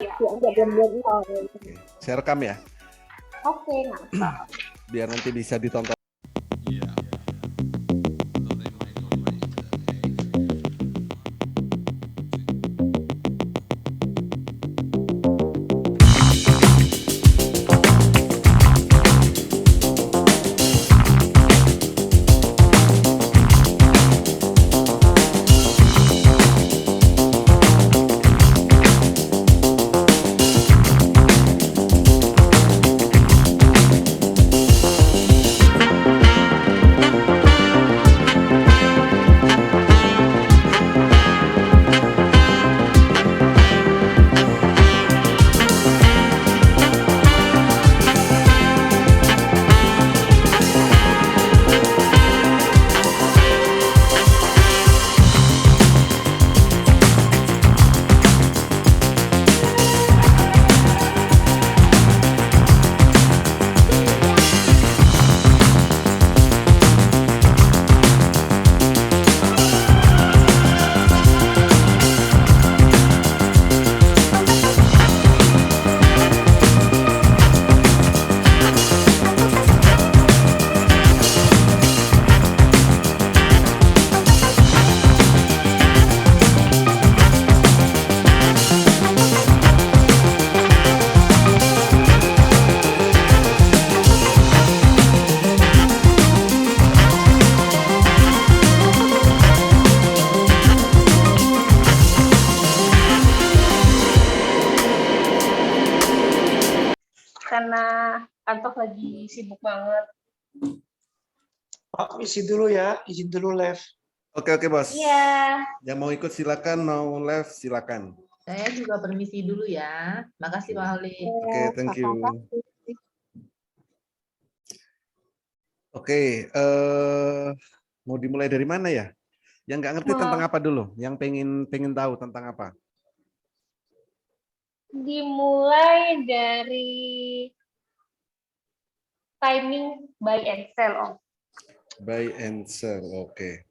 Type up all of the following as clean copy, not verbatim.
Ya, enggak belum nol. Oke. Saya rekam ya, Oke, nggak. biar nanti bisa ditonton. Karena kantor lagi sibuk banget. Pak, isi dulu ya, izin dulu live. Oke oke bos. Iya. Yang mau ikut silakan, mau live silakan. Saya juga permisi dulu ya. Makasih Pak Holi. Oke, thank you. Oke, mau dimulai dari mana ya? Yang nggak ngerti tentang apa dulu? Yang pengen tahu tentang apa? Dimulai dari timing buy and sell, Om. Buy and sell, oke.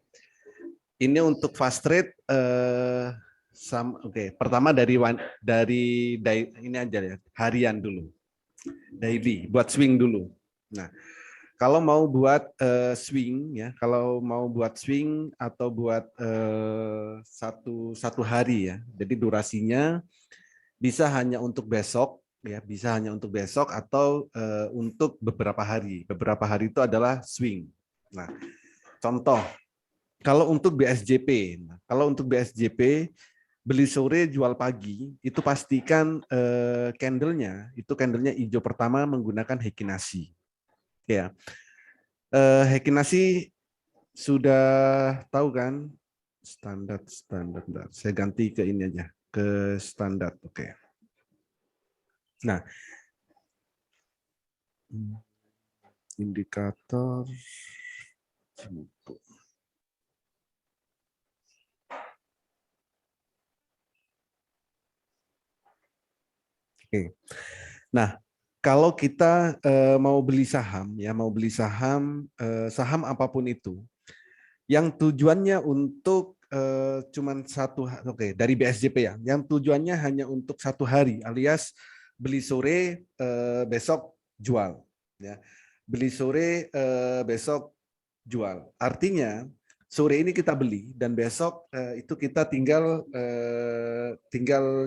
Ini untuk fast trade, oke. Pertama dari ini aja ya, harian dulu, daily, buat swing dulu. Nah, kalau mau buat swing ya, kalau mau buat swing atau buat satu hari ya, jadi durasinya bisa hanya untuk besok ya, bisa hanya untuk besok atau untuk beberapa hari. Beberapa hari itu adalah swing. Nah, contoh kalau untuk BSJP, kalau untuk BSJP beli sore jual pagi itu pastikan candlenya hijau pertama menggunakan Heikinasi. Ya, Heikinasi sudah tahu kan standar. Saya ganti ke ini aja, ke standar. Oke. Nah, indikator Oke. Nah, kalau kita mau beli saham ya, saham apapun itu, yang tujuannya untuk cuman dari BSJP ya, yang tujuannya hanya untuk satu hari, alias beli sore besok jual, ya, beli sore besok jual. Artinya sore ini kita beli dan besok itu kita tinggal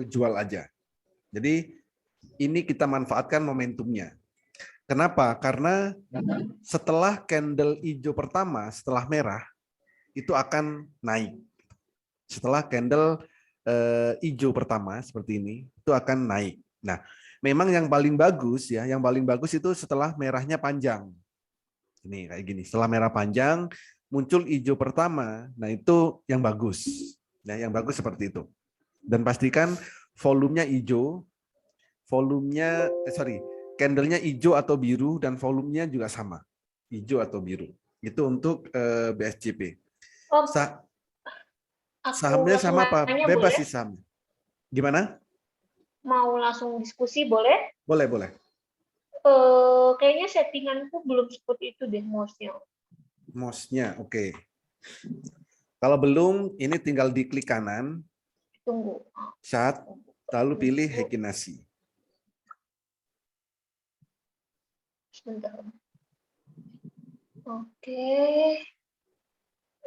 jual aja. Jadi ini kita manfaatkan momentumnya. Kenapa? Karena setelah candle hijau pertama, setelah merah, itu akan naik. Setelah candle hijau pertama seperti ini, itu akan naik. Nah, memang yang paling bagus ya, yang paling bagus itu setelah merahnya panjang. Ini kayak gini, setelah merah panjang muncul hijau pertama, nah itu yang bagus. Nah, yang bagus seperti itu. Dan pastikan volumenya hijau, candlenya hijau atau biru dan volumenya juga sama, hijau atau biru. Itu untuk BSJP. Sahamnya sama apa? Bebas sih sahamnya. Gimana? Mau langsung diskusi boleh? Boleh. Kayaknya settinganku belum seperti itu deh, Mouse-nya, oke. Kalau belum, ini tinggal diklik kanan. Tunggu. Chat. lalu pilih Heikin Ashi. Sebentar. Oke.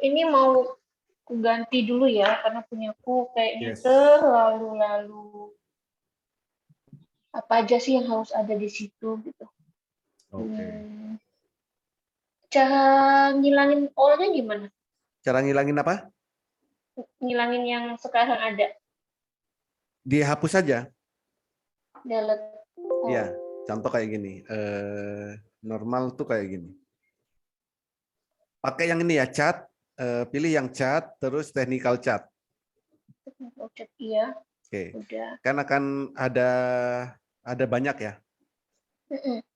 Ini mau aku ganti dulu ya, karena punyaku kayaknya Yes. terlalu apa aja sih yang harus ada di situ gitu. Oke. Cara ngilangin all-nya gimana? Cara ngilangin apa? Ngilangin yang sekarang ada. Dihapus saja. Delete all. Ya, contoh kayak gini. Normal tuh kayak gini. Pakai yang ini ya, chat. Pilih yang chat, terus technical chat. Technical chat, iya. Oke. Udah. Kan akan ada banyak ya.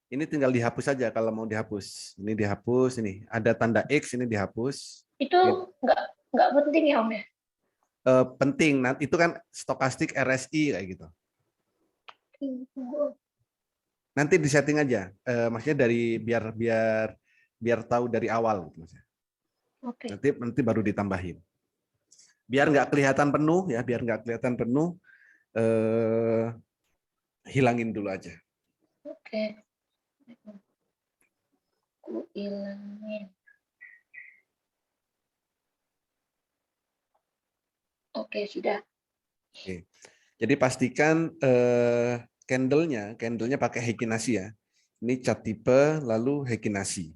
Ini tinggal dihapus saja kalau mau dihapus. Ini dihapus, ini ada tanda X, ini dihapus. Itu nggak penting ya Om ya? Penting, nanti itu kan stokastik RSI kayak gitu. Nanti di setting aja, maksudnya dari biar tahu dari awal gitu maksudnya. Oke. Nanti baru ditambahin. Biar nggak kelihatan penuh ya, hilangin dulu aja. Oke. Aku hilangin. Oke, sudah. Oke. Jadi pastikan candle-nya pakai Heikin Ashi ya. Ini cat tipe lalu Heikin Ashi.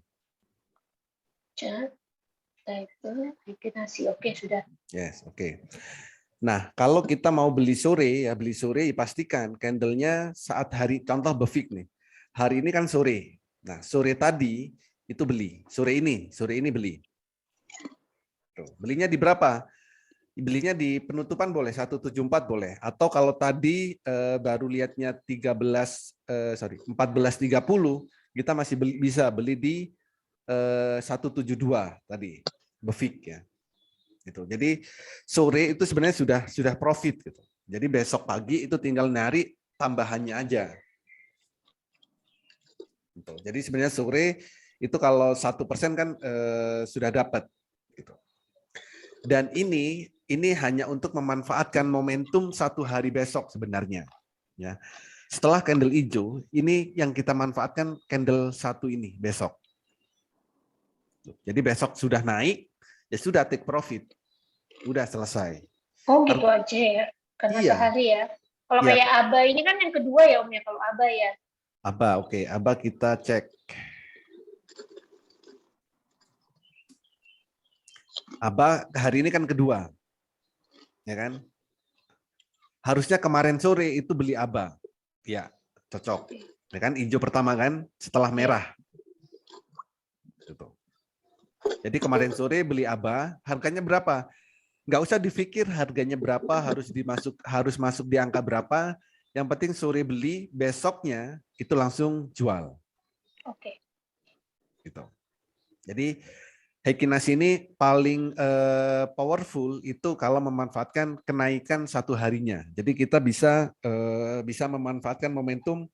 Cat, type, bikin nasi. Oke, sudah. Yes, oke. Nah, kalau kita mau beli sore ya pastikan candle-nya saat hari, contoh Befik nih. Hari ini kan sore. Nah, sore tadi itu beli. Sore ini beli. Tuh, belinya di berapa? Belinya di penutupan boleh 174 boleh, atau kalau tadi baru lihatnya 14.30 kita masih bisa beli di 172 tadi Befik ya. Gitu. Jadi sore itu sebenarnya sudah profit gitu. Jadi besok pagi itu tinggal nyari tambahannya aja. Gitu. Jadi sebenarnya sore itu kalau 1% kan sudah dapat gitu. Dan ini hanya untuk memanfaatkan momentum satu hari besok sebenarnya. Ya. Setelah candle hijau, ini yang kita manfaatkan candle satu ini besok. Jadi besok sudah naik, ya sudah take profit. Udah selesai. Oh gitu aja ya? Karena Iya. sehari ya? Kalau Iya. kayak ABA ini kan yang kedua ya Om ya? Kalau ABA ya? ABA, oke. ABA kita cek. ABA hari ini kan kedua. Ya kan? Harusnya kemarin sore itu beli ABA. Ya, cocok. Ya kan? Hijau pertama kan, setelah merah. Gitu. Jadi kemarin sore beli ABA, harganya berapa? Nggak usah dipikir harganya berapa, harus masuk di angka berapa. Yang penting sore beli, besoknya itu langsung jual. Oke. Gitu. Jadi Heikin Ashi ini paling powerful itu kalau memanfaatkan kenaikan satu harinya. Jadi kita bisa memanfaatkan momentum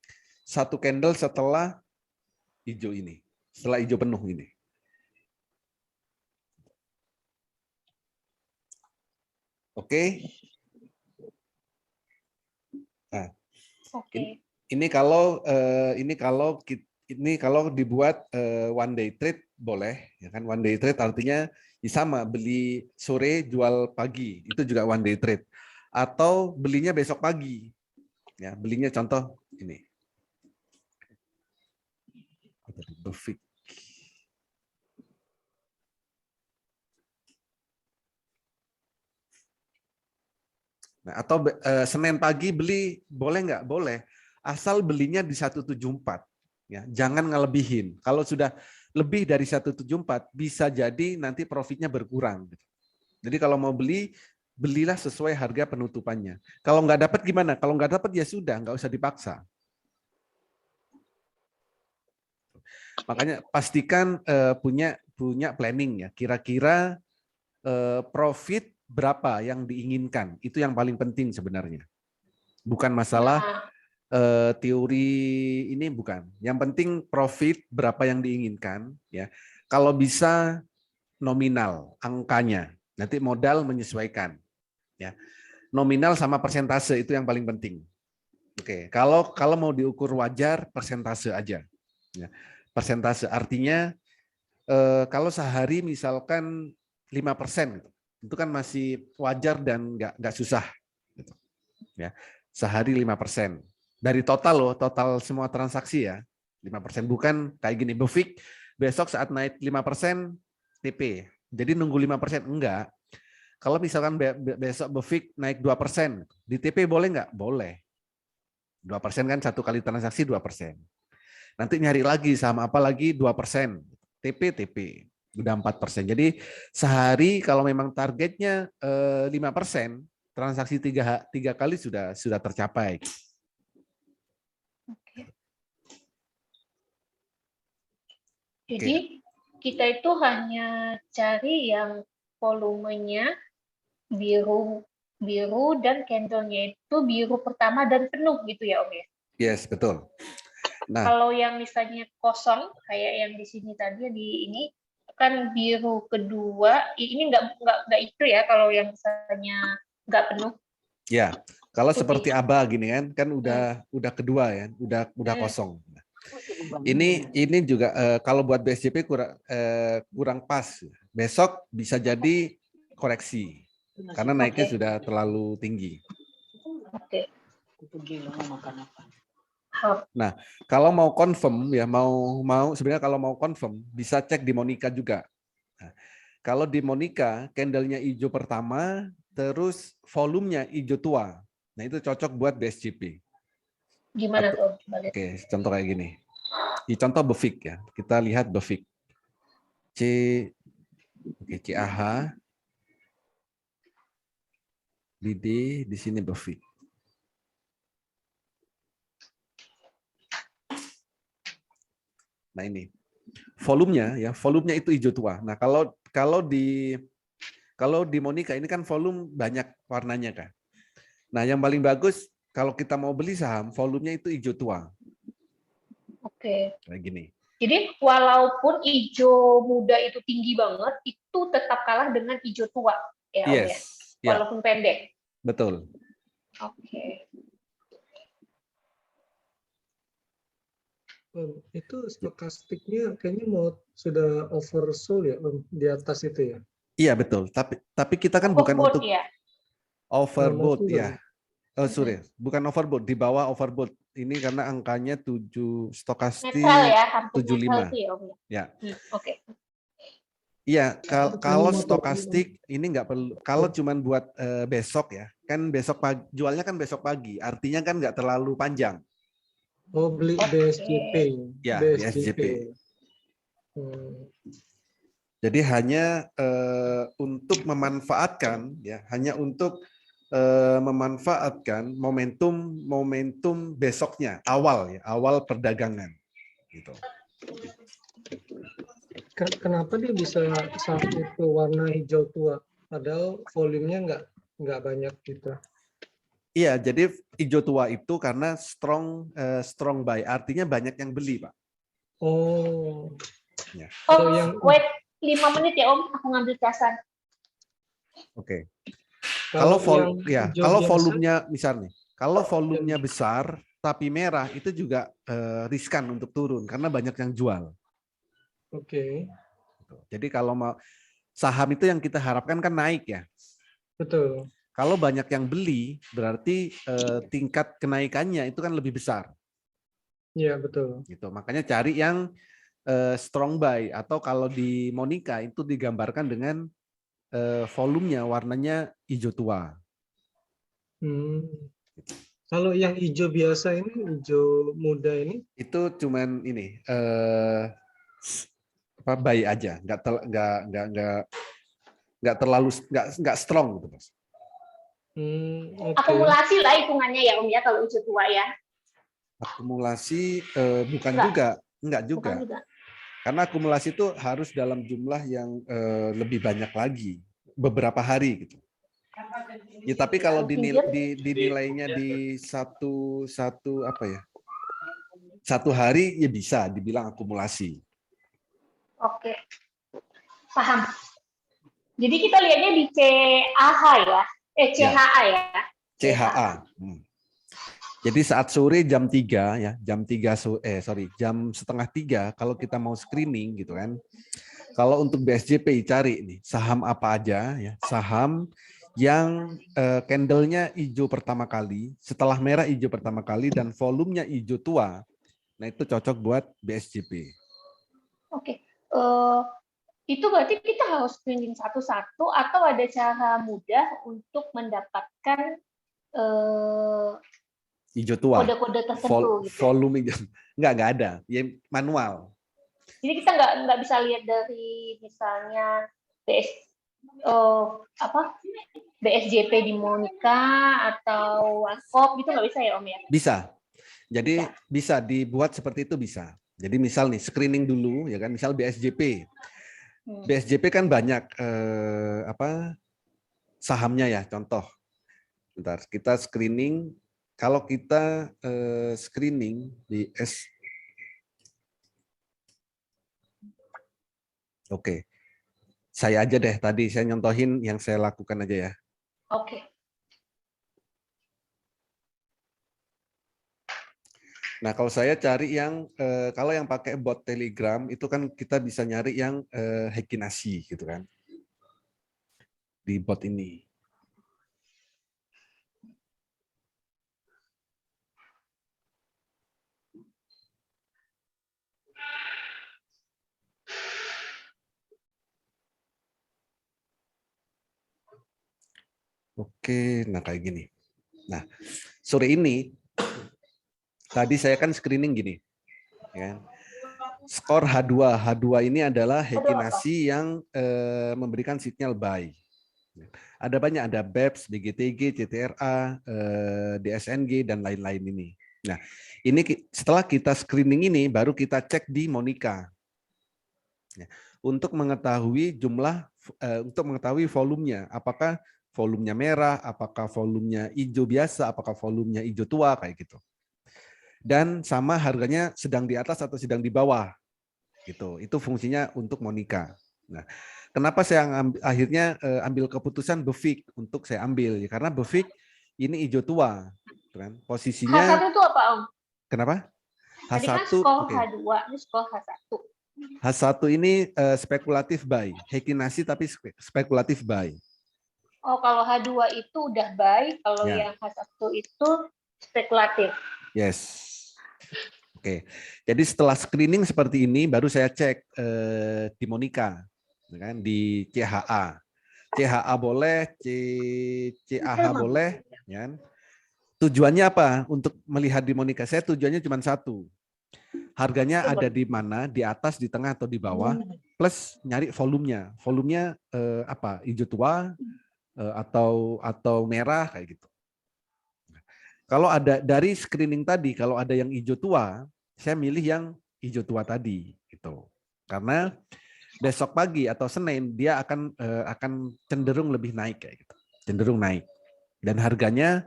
satu candle setelah hijau ini, setelah hijau penuh ini. Oke. Nah, ini kalau dibuat one day trade boleh, ya kan? One day trade artinya sama beli sore jual pagi itu juga one day trade, atau belinya besok pagi, ya belinya contoh ini. Befik. Nah, atau Senin pagi beli boleh nggak? Boleh, asal belinya di 174. Ya, jangan ngelebihin. Kalau sudah lebih dari 174 bisa jadi nanti profitnya berkurang. Jadi kalau mau beli, belilah sesuai harga penutupannya. Kalau nggak dapat gimana? Kalau nggak dapat ya sudah, nggak usah dipaksa. Makanya pastikan punya planning ya. Kira-kira profit berapa yang diinginkan. Itu yang paling penting sebenarnya. Bukan masalah teori ini, bukan. Yang penting profit berapa yang diinginkan ya. Kalau bisa nominal angkanya, nanti modal menyesuaikan ya. nominal sama persentase itu yang paling penting. Oke, kalau mau diukur wajar persentase aja. Ya. Persentase artinya kalau sehari misalkan 5%, gitu, itu kan masih wajar dan nggak susah. Gitu. Ya, sehari 5%. Dari total loh, total semua transaksi ya, 5%. Bukan kayak gini, Befik besok saat naik 5% TP. Jadi nunggu 5%, enggak. Kalau misalkan besok Befik naik 2%, di TP boleh nggak? Boleh. 2% kan satu kali transaksi 2%. Nanti nyari lagi saham apa lagi 2%. TP. Udah 4%. Jadi sehari kalau memang targetnya 5%, transaksi tiga kali sudah tercapai. Oke. Jadi kita itu hanya cari yang volumenya biru dan candlenya itu biru pertama dan penuh gitu ya Om ya. Yes, betul. Nah, Kalau yang misalnya kosong kayak yang di sini tadi di ini kan biru kedua, ini nggak itu ya kalau yang misalnya nggak penuh. ya, kalau Putih. seperti Aba gini kan udah kedua ya, udah kosong. Ini juga kalau buat BSJP kurang pas. Besok bisa jadi koreksi karena naiknya sudah terlalu tinggi. Oke. Nah, kalau mau confirm ya mau sebenarnya kalau mau confirm bisa cek di Monica juga. Nah, kalau di Monica candlenya hijau pertama, terus volumenya hijau tua. Nah itu cocok buat BSJP. Gimana tuh? Oke, contoh kayak gini. Di contoh Befik ya, kita lihat Befik. CAH, di sini Befik. Nah ini volumenya itu hijau tua. Nah kalau di Monica ini kan volume banyak warnanya kan. Nah yang paling bagus kalau kita mau beli saham volumenya itu hijau tua. Oke. Kayak gini. Jadi walaupun hijau muda itu tinggi banget, itu tetap kalah dengan hijau tua ya Om ya. Walaupun pendek. Betul. Oke. Itu stokastiknya kayaknya sudah oversold ya Om, di atas itu ya. Iya betul. Tapi kita kan bukan Overbought untuk ya. overbought ya. Oh, sorry, bukan overbought, di bawah overbought. Ini karena angkanya 7 stokastik netral ya, hampir 75. netral sih ya Om. Ya. Oke. Iya, kalau stokastik ini nggak perlu. Kalau cuman buat besok ya, kan besok pagi, jualnya kan besok pagi. Artinya kan nggak terlalu panjang. Oh, beli BSJP. Ya, BSJP. Jadi hanya untuk memanfaatkan ya, hanya untuk memanfaatkan momentum besoknya, awal perdagangan gitu. Kenapa dia bisa saat itu warna hijau tua, padahal volumenya nggak banyak gitu? Iya, jadi hijau tua itu karena strong buy, artinya banyak yang beli, Pak. Oh. Ya. Wait 5 menit ya Om, aku ngambil casan. Oke. Kalau volumenya misalnya, kalau volumenya besar tapi merah itu juga riskan untuk turun karena banyak yang jual. Oke. Jadi kalau mau saham itu yang kita harapkan kan naik ya. Betul. Kalau banyak yang beli berarti tingkat kenaikannya itu kan lebih besar. Iya betul. Gitu. Makanya cari yang strong buy atau kalau di Monica itu digambarkan dengan volumenya warnanya hijau tua. Kalau yang hijau biasa ini, hijau muda ini? Itu cuman ini buy aja, nggak terlalu nggak strong gitu Mas. Okay. Akumulasi lah hitungannya ya Om ya kalau hijau tua ya. Akumulasi enggak juga. Karena akumulasi itu harus dalam jumlah yang lebih banyak lagi, beberapa hari gitu. Ya tapi kalau dinilainya di satu hari ya bisa dibilang akumulasi. Oke, paham. Jadi kita lihatnya di CAH ya. CHA ya. CHA. Jadi saat sore jam 3 ya, jam 2:30 kalau kita mau screening gitu kan. Kalau untuk BSJP cari nih saham apa aja ya, saham yang candle-nya hijau pertama kali, setelah merah hijau pertama kali dan volumenya hijau tua. Nah, itu cocok buat BSJP. Oke. Itu berarti kita harus screening satu-satu atau ada cara mudah untuk mendapatkan hijau tua. Kode-kode tertentu gitu. Volume nggak ada, ya manual. Jadi kita nggak bisa lihat dari misalnya BSJP di Monica atau Warkop gitu nggak bisa ya Om ya? Bisa. Jadi bisa dibuat seperti itu bisa. Jadi misal nih screening dulu ya kan, misal BSJP. BSJP kan banyak sahamnya ya, contoh. Bentar, kita screening. Kalau kita screening di Oke. Saya aja deh tadi, saya nyontohin yang saya lakukan aja ya. Oke. Nah, kalau saya cari yang, kalau yang pakai bot Telegram, itu kan kita bisa nyari yang Hekinasi gitu kan. Di bot ini. Oke, nah kayak gini. Nah, sore ini tadi saya kan screening gini. Ya. Skor H2. H2 ini adalah Hekinasi yang memberikan sinyal buy. Ada banyak, ada BEPS, DGTG, CTRA, DSNG, dan lain-lain ini. Nah, ini setelah kita screening ini, baru kita cek di Monica. Untuk mengetahui untuk mengetahui volumenya, apakah volumenya merah, apakah volumenya hijau biasa, apakah volumenya hijau tua, kayak gitu. Dan sama harganya sedang di atas atau sedang di bawah. Gitu. Itu fungsinya untuk Monica. Nah, kenapa saya akhirnya ambil keputusan BEFIK untuk saya ambil? Ya, karena BEFIK ini hijau tua. Kan? Posisinya... H1 itu apa Om? Kenapa? H1, tadi kan skor H2, ini skor H1. H1 ini spekulatif buy. Hekinasi tapi spekulatif buy. Oh, kalau H2 itu udah buy, kalau yang H1 itu spekulatif. Yes. Oke. Jadi setelah screening seperti ini, baru saya cek di Monica, kan, di CHA. CHA boleh, CAH boleh. Ya. Tujuannya apa untuk melihat di Monica? Saya tujuannya cuma satu. Harganya ada di mana, di atas, di tengah, atau di bawah, plus nyari volumenya. Volumenya apa? Hijau tua, atau merah kayak gitu. Kalau ada dari screening tadi, kalau ada yang hijau tua, saya milih yang hijau tua tadi gitu. Karena besok pagi atau Senin dia akan cenderung lebih naik kayak gitu. Cenderung naik. Dan harganya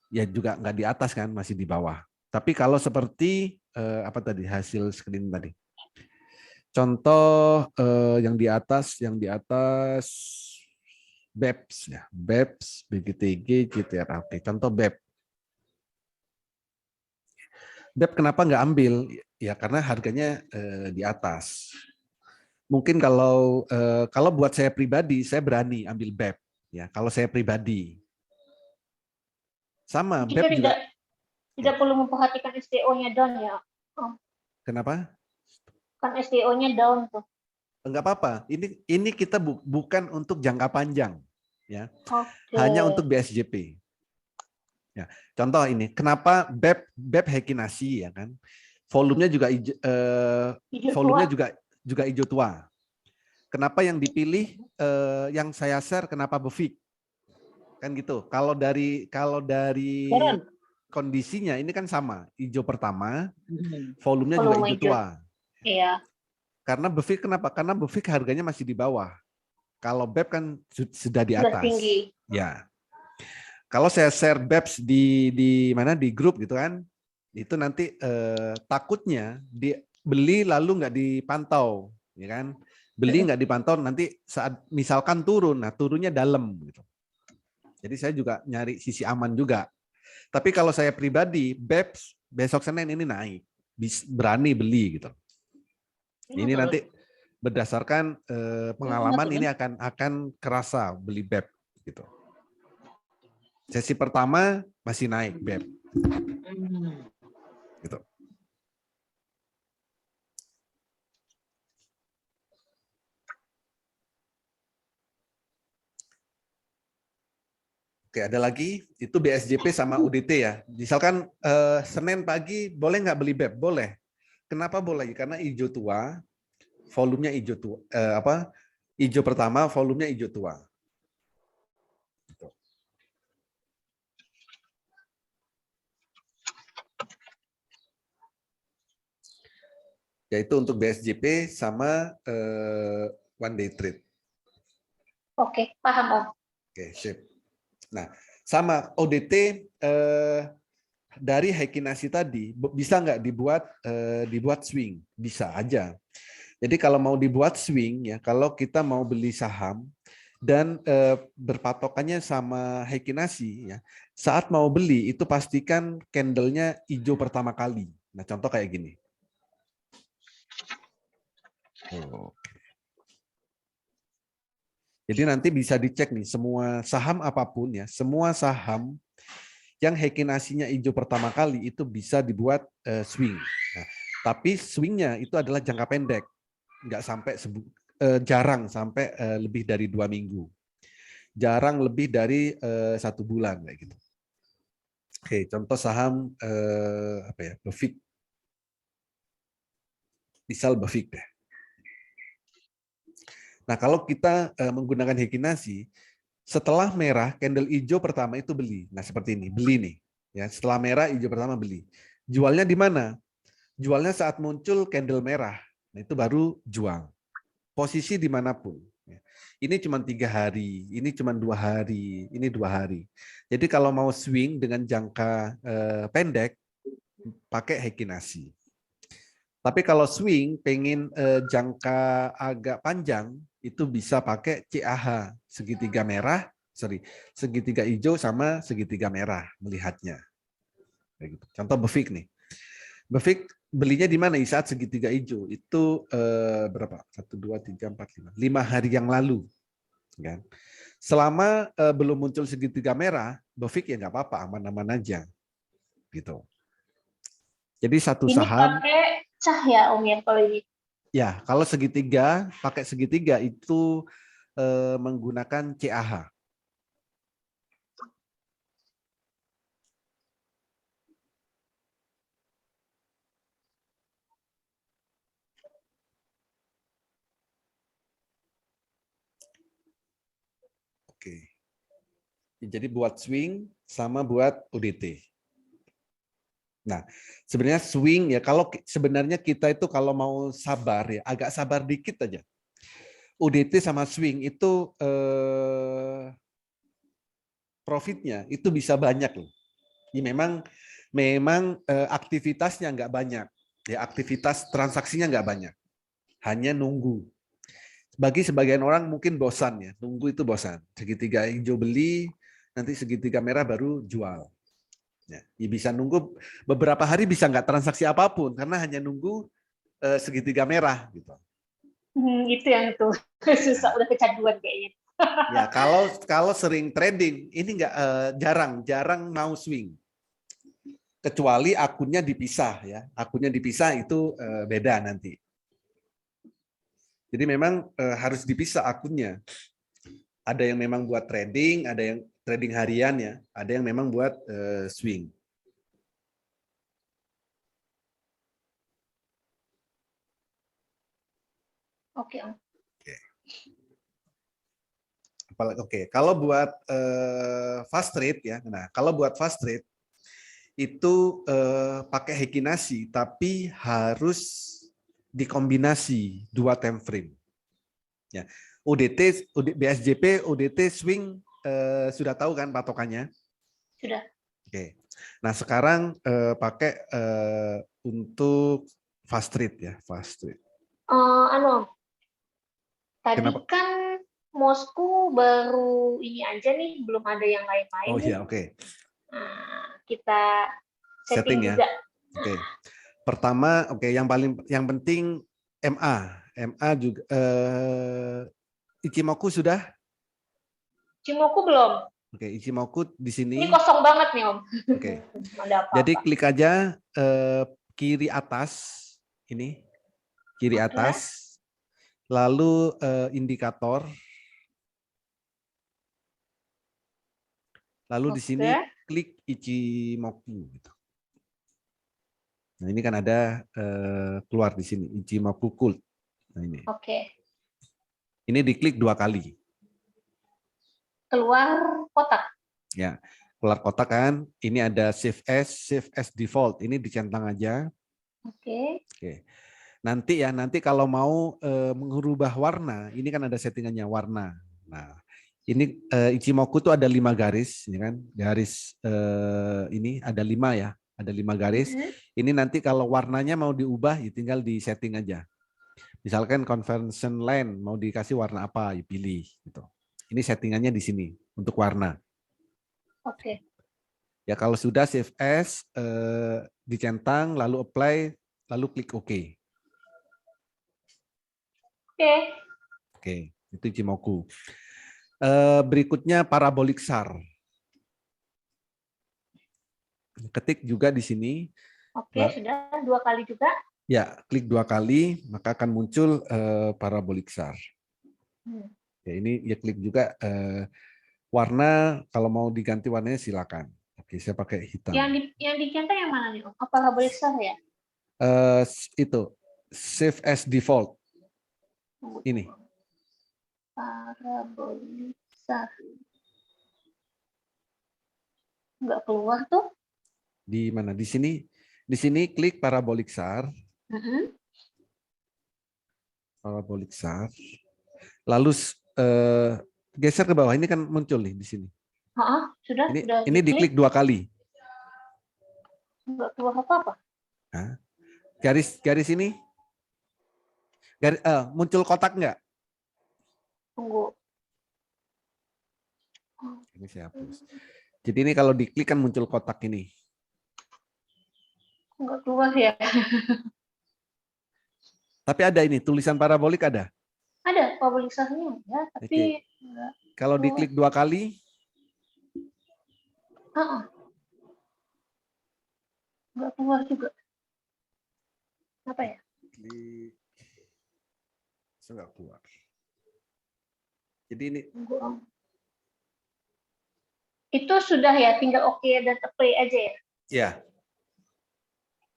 ya juga nggak di atas kan, masih di bawah. Tapi kalau seperti apa tadi hasil screening tadi. Contoh yang di atas BEPS ya, BEPS, BGTG, CTRA. Oke, contoh BEP. BEP kenapa nggak ambil? Ya karena harganya di atas. Mungkin kalau buat saya pribadi, saya berani ambil BEP. Ya, kalau saya pribadi. Sama Kita BEP juga. Tidak perlu memperhatikan STO-nya down ya. Kenapa? Kan STO-nya down tuh. Enggak apa-apa. Ini kita bukan untuk jangka panjang, ya. Okay. Hanya untuk BSJP. Ya. Contoh ini, kenapa BEP Hekinasi ya kan? Volumenya juga juga hijau tua. Kenapa yang dipilih yang saya share kenapa BEFIK? Kan gitu. Kalau dari kondisinya ini kan sama, hijau pertama, volumenya juga hijau tua. Iya. Karena BEFIK kenapa? Karena BEFIK harganya masih di bawah. Kalau BEP kan sudah di atas. Tinggi. Ya. Kalau saya share BEPS di mana di grup gitu kan, itu nanti takutnya beli lalu nggak dipantau, ya kan? Beli nggak dipantau nanti saat misalkan turun, nah turunnya dalam gitu. Jadi saya juga nyari sisi aman juga. Tapi kalau saya pribadi, BEPS besok Senin ini naik. Berani beli gitu. Ini nanti berdasarkan pengalaman ini akan kerasa beli BEP gitu. Sesi pertama masih naik BEP. Gitu. Oke, ada lagi, itu BSJP sama UDT ya. Misalkan Senin pagi boleh nggak beli BEP? Boleh. Kenapa boleh? Karena hijau tua, volumenya hijau tua. Hijau pertama, volumenya hijau tua. Gitu. Yaitu untuk BSJP sama one day trade. Oke, paham Om. Oke, sip. Nah, sama ODT dari Heikinasi tadi bisa nggak dibuat swing? Bisa aja. Jadi kalau mau dibuat swing ya, kalau kita mau beli saham dan berpatokannya sama Heikinasi ya, saat mau beli itu pastikan candle-nya hijau pertama kali. Nah, contoh kayak gini. Oh. Jadi nanti bisa dicek nih semua saham apapun ya, semua saham yang Heikinasinya hijau pertama kali itu bisa dibuat swing. Nah, tapi swingnya itu adalah jangka pendek, nggak sampai jarang sampai lebih dari 2 minggu, jarang lebih dari 1 bulan kayak gitu. Oke, contoh saham BEFIK, misal BEFIK deh. Nah, kalau kita menggunakan Heikinasi, setelah merah, candle hijau pertama itu beli. Nah, seperti ini, beli nih. Ya, setelah merah, hijau pertama beli. Jualnya di mana? Jualnya saat muncul candle merah. Nah, itu baru jual. Posisi dimanapun. Ini cuma 3 hari, ini cuma 2 hari, ini 2 hari. Jadi kalau mau swing dengan jangka pendek, pakai Heikinasi. Tapi kalau swing pengen jangka agak panjang, itu bisa pakai CAH, segitiga hijau sama segitiga merah melihatnya. Contoh BEFIK nih. BEFIK belinya di mana? Di saat segitiga hijau. Itu berapa? 1, 2, 3, 4, 5. 5 hari yang lalu. Kan? Selama belum muncul segitiga merah, BEFIK ya nggak apa-apa, aman-aman aja. Gitu. Jadi satu Ini saham. pakai cah ya Om ya kalau ini. Ya, kalau segitiga, pakai segitiga itu menggunakan CAH. Oke. Jadi buat swing sama buat UDT. Nah, sebenarnya swing ya, kalau sebenarnya kita itu kalau mau sabar ya, agak sabar dikit aja. UDT sama swing itu profitnya itu bisa banyak loh. Ini memang aktivitasnya nggak banyak, ya aktivitas transaksinya nggak banyak, hanya nunggu. Bagi sebagian orang mungkin bosan ya, nunggu itu bosan. Segitiga hijau beli, nanti segitiga merah baru jual. Ya, bisa nunggu beberapa hari, bisa nggak transaksi apapun karena hanya nunggu segitiga merah gitu. Itu yang itu susah, udah kecanduan kayaknya. Ya kalau sering trading ini nggak jarang mau swing. Kecuali akunnya dipisah ya, akunnya dipisah itu beda nanti. Jadi memang harus dipisah akunnya. Ada yang memang buat trading, ada yang trading harian ya, ada yang memang buat swing. Oke Om. Oke, kalau buat fast trade ya, nah kalau buat fast trade itu pakai Heikinasi, tapi harus dikombinasi 2 time frame. Ya, UDT, BSJP, UDT swing sudah tahu kan patokannya? Sudah. Oke. Nah sekarang pakai untuk fast trade ya, fast trade. Tadi Kenapa? kan mouse-ku baru ini aja nih, belum ada yang lain-lain Oh nih. iya, oke. Nah, kita setting Setting ya. juga. Oke. Pertama, oke, yang penting MA juga Ichimoku sudah? Cimoku belum. Oke, Ichimoku di sini. Ini kosong banget nih, Om. Oke. Ada Jadi apa-apa. klik aja kiri atas ini, kiri Oke. atas. Lalu indikator. Lalu di sini Oke. klik Ichimoku gitu. Nah, ini kan ada keluar di sini Ichimoku Cult. Nah, ini. Oke. Ini diklik 2 kali. Keluar kotak. Ya, keluar kotak kan. Ini ada Shift S default. Ini dicentang aja. Oke. Oke. Nanti kalau mau mengubah warna, ini kan ada settingannya warna. Nah, ini Ichimoku tuh ada 5 garis, ya kan? Garis ini ada 5 ya, ada 5 garis. Ini nanti kalau warnanya mau diubah, ya tinggal di setting aja. Misalkan convention line mau dikasih warna apa, ya pilih gitu. Ini settingannya di sini untuk warna. Oke. Ya kalau sudah Shift S dicentang, lalu apply, lalu klik OK. Oke. Oke, itu Ichimoku. Berikutnya parabolic SAR. Ketik juga di sini. Oke, sudah 2 kali juga. Ya, klik 2 kali, maka akan muncul parabolic SAR. Ya, ini ya klik juga warna, kalau mau diganti warnanya silakan. Oke, saya pakai hitam. Yang dicentang yang mana nih, Om? Apa parabolic SAR ya? Itu Save as default. Ini. Parabolic SAR. Nggak keluar tuh. Di mana? Di sini. Di sini klik parabolic SAR. Parabolic SAR. Lalu geser ke bawah. Ini kan muncul nih di sini. Sudah. Ini diklik 2 kali. Nggak keluar apa-apa. Nah, garis ini. Muncul kotak nggak? Tunggu. Ini saya hapus. Jadi ini kalau diklik kan muncul kotak ini. Nggak keluar ya. Tapi ada ini, tulisan parabolik ada? Ada parabolic SAR-nya ya, tapi nggak. Kalau diklik 2 kali? Nggak keluar juga. Apa ya? Klik. Nggak keluar. Jadi ini. Itu sudah ya, tinggal oke dan apply aja ya? Ya.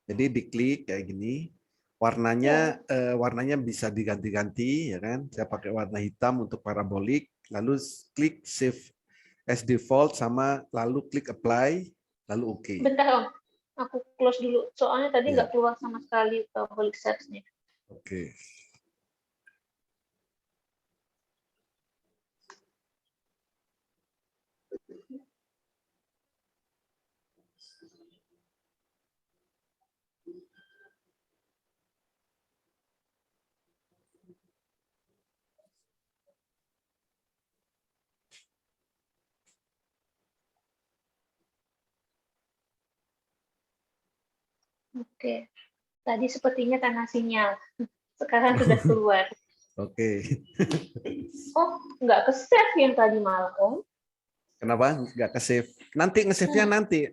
Jadi diklik kayak gini. Warnanya bisa diganti-ganti, ya kan? Saya pakai warna hitam untuk parabolik, lalu klik save as default sama lalu klik apply, lalu oke. Bentar Om, aku close dulu. Soalnya tadi nggak keluar sama sekali parabolic SAR-nya. Oke. Oke, tadi sepertinya karena sinyal. Sekarang sudah keluar. Oke. Oh, nggak ke-save yang tadi malah, Om. Kenapa nggak ke-save? Nanti nge-save-nya nanti.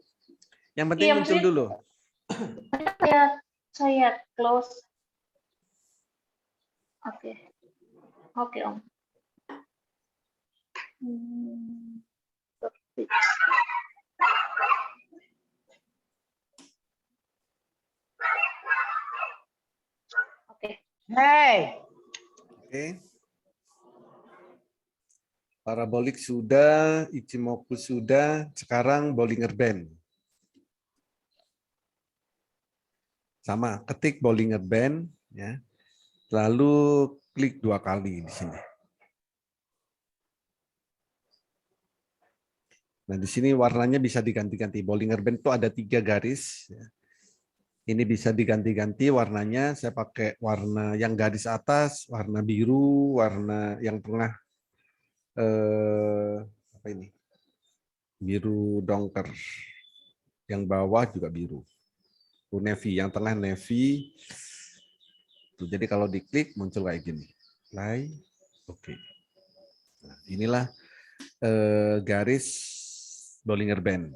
Yang penting Iya, muncul dulu. Saya close. Oke. Oke, Om. Oke. Hey. Oke. Parabolik sudah, Ichimoku sudah, sekarang Bollinger Band. Sama, ketik Bollinger Band, ya. Lalu klik 2 kali di sini. Nah, di sini warnanya bisa diganti-ganti. Bollinger Band itu ada 3 garis. Ya. Ini bisa diganti-ganti warnanya. Saya pakai warna yang garis atas, warna biru, warna yang tengah apa ini? Biru dongker. Yang bawah juga biru. Navy, yang tengah navy. Jadi kalau diklik muncul kayak gini. Play, oke. Nah, inilah garis Bollinger Band.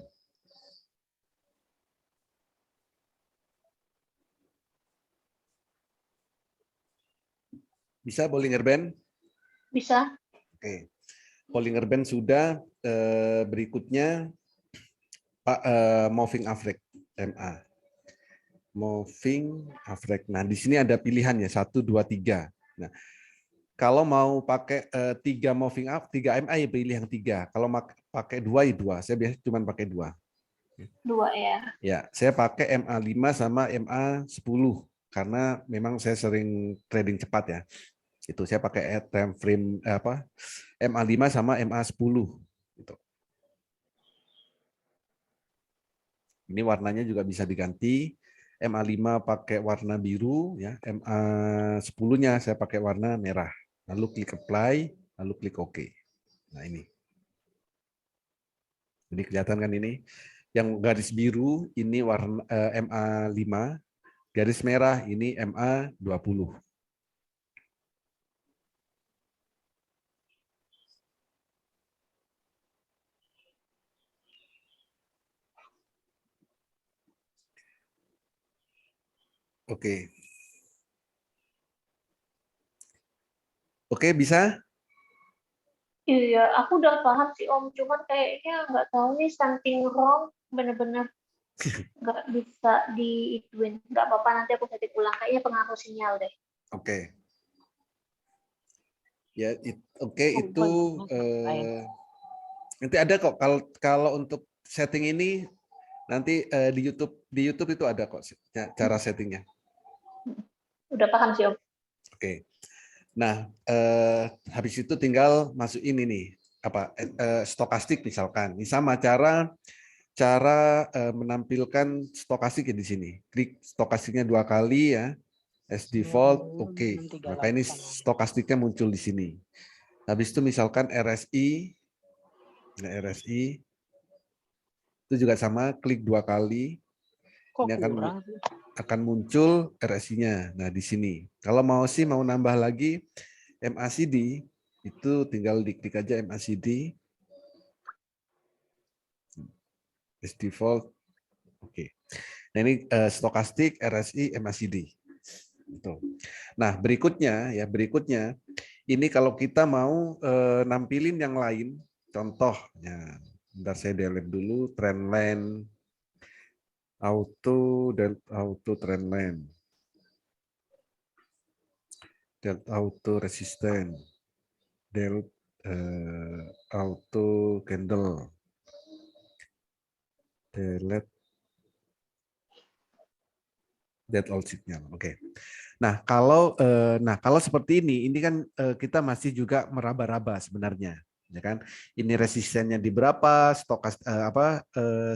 Bisa Bollinger Band? Bisa. Oke. Bollinger Band sudah. Berikutnya Pak moving average MA. Moving average. Nah, di sini ada pilihan ya 1, 2, 3. Nah, kalau mau pakai 3 moving up, 3 MA ya pilih yang 3. Kalau pakai 2 ya 2. Saya biasanya cuma pakai 2. 2 ya. Ya, saya pakai MA5 sama MA10 karena memang saya sering trading cepat ya. Itu saya pakai time frame MA5 sama MA10 gitu. Ini warnanya juga bisa diganti. MA5 pakai warna biru ya, MA10-nya saya pakai warna merah. Lalu klik apply, lalu klik OK. Nah, ini. Jadi kelihatan kan ini? Yang garis biru ini warna MA5, garis merah ini MA20. Oke. Oke, bisa? Iya, aku udah paham sih Om, cuman kayaknya nggak tahu nih something wrong, bener-bener nggak bisa diituin. Nggak apa-apa, nanti aku ketik ulang, kayaknya pengaruh sinyal deh. Oke. Ya, oke itu nanti ada kok kalau untuk setting ini nanti di YouTube itu ada kok cara settingnya. Udah paham sih Om. Oke. Nah, habis itu tinggal masukin ini stokastik misalkan. Ini sama cara menampilkan stokastik di sini. Klik stokastiknya 2 kali ya. As default, oke. Maka ini stokastiknya muncul di sini. Habis itu misalkan RSI, nah RSI itu juga sama, klik 2 kali. Ini akan muncul RSI-nya. Nah, di sini. Kalau mau nambah lagi MACD, itu tinggal diklik aja MACD. As default, oke. Nah, ini stokastik, RSI, MACD. Itu. Nah, berikutnya ini kalau kita mau nampilin yang lain, contohnya, bentar saya delete dulu trendline auto trendline, auto resisten, auto candle, delete all signal. Oke. Nah, kalau seperti ini kan kita masih juga meraba-raba sebenarnya, ya kan? Ini resistennya di berapa,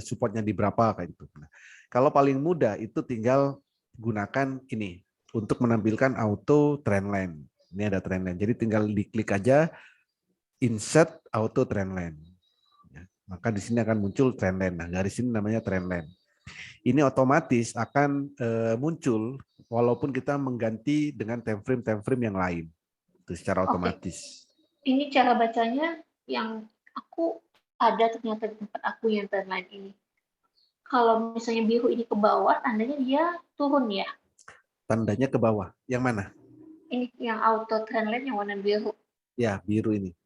supportnya di berapa kayak gitu. Nah, kalau paling mudah itu tinggal gunakan ini untuk menampilkan auto trendline. Ini ada trendline. Jadi tinggal diklik aja insert auto trendline. Ya, maka di sini akan muncul trendline. Nah, garis ini namanya trendline. Ini otomatis akan muncul walaupun kita mengganti dengan time frame yang lain. Itu secara otomatis. Ini cara bacanya yang aku ada ternyata di tempat aku yang trendline ini. Kalau misalnya biru ini ke bawah, tandanya dia turun ya? Tandanya ke bawah. Yang mana? Ini yang auto trendline yang warna biru. Ya, biru ini.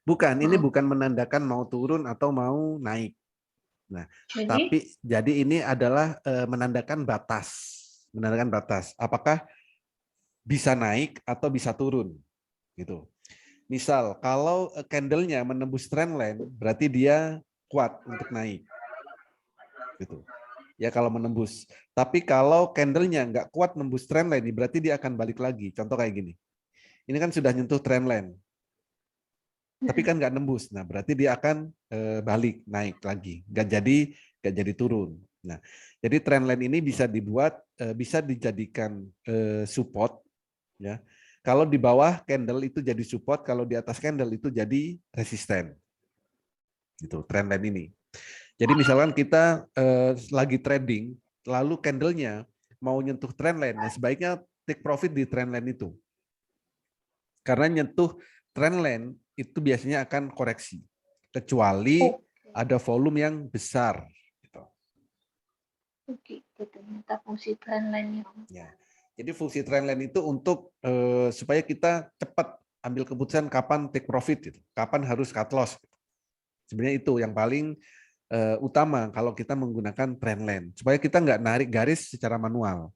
Bukan, ini bukan menandakan mau turun atau mau naik. Nah, jadi ini adalah menandakan batas. Menandakan batas. Apakah bisa naik atau bisa turun. Gitu. Misal, kalau candle-nya menembus trendline, berarti dia kuat untuk naik. Gitu. Ya kalau menembus. Tapi kalau candle-nya nggak kuat nembus trendline, berarti dia akan balik lagi. Contoh kayak gini. Ini kan sudah nyentuh trendline. Tapi kan nggak nembus. Nah, berarti dia akan balik, naik lagi. Nggak jadi turun. Nah, jadi trendline ini bisa dibuat, bisa dijadikan support, ya, Kalau di bawah candle itu jadi support, kalau di atas candle itu jadi resisten. Itu trendline ini. Jadi misalkan kita lagi trading, lalu candlenya mau nyentuh trendline, nah sebaiknya take profit di trendline itu. Karena nyentuh trendline itu biasanya akan koreksi, kecuali ada volume yang besar. Gitu ternyata fungsi trendline-nya. Ya. Jadi fungsi trendline itu untuk supaya kita cepat ambil keputusan kapan take profit, gitu. Kapan harus cut loss. Sebenarnya itu yang paling utama kalau kita menggunakan trendline, supaya kita nggak narik garis secara manual.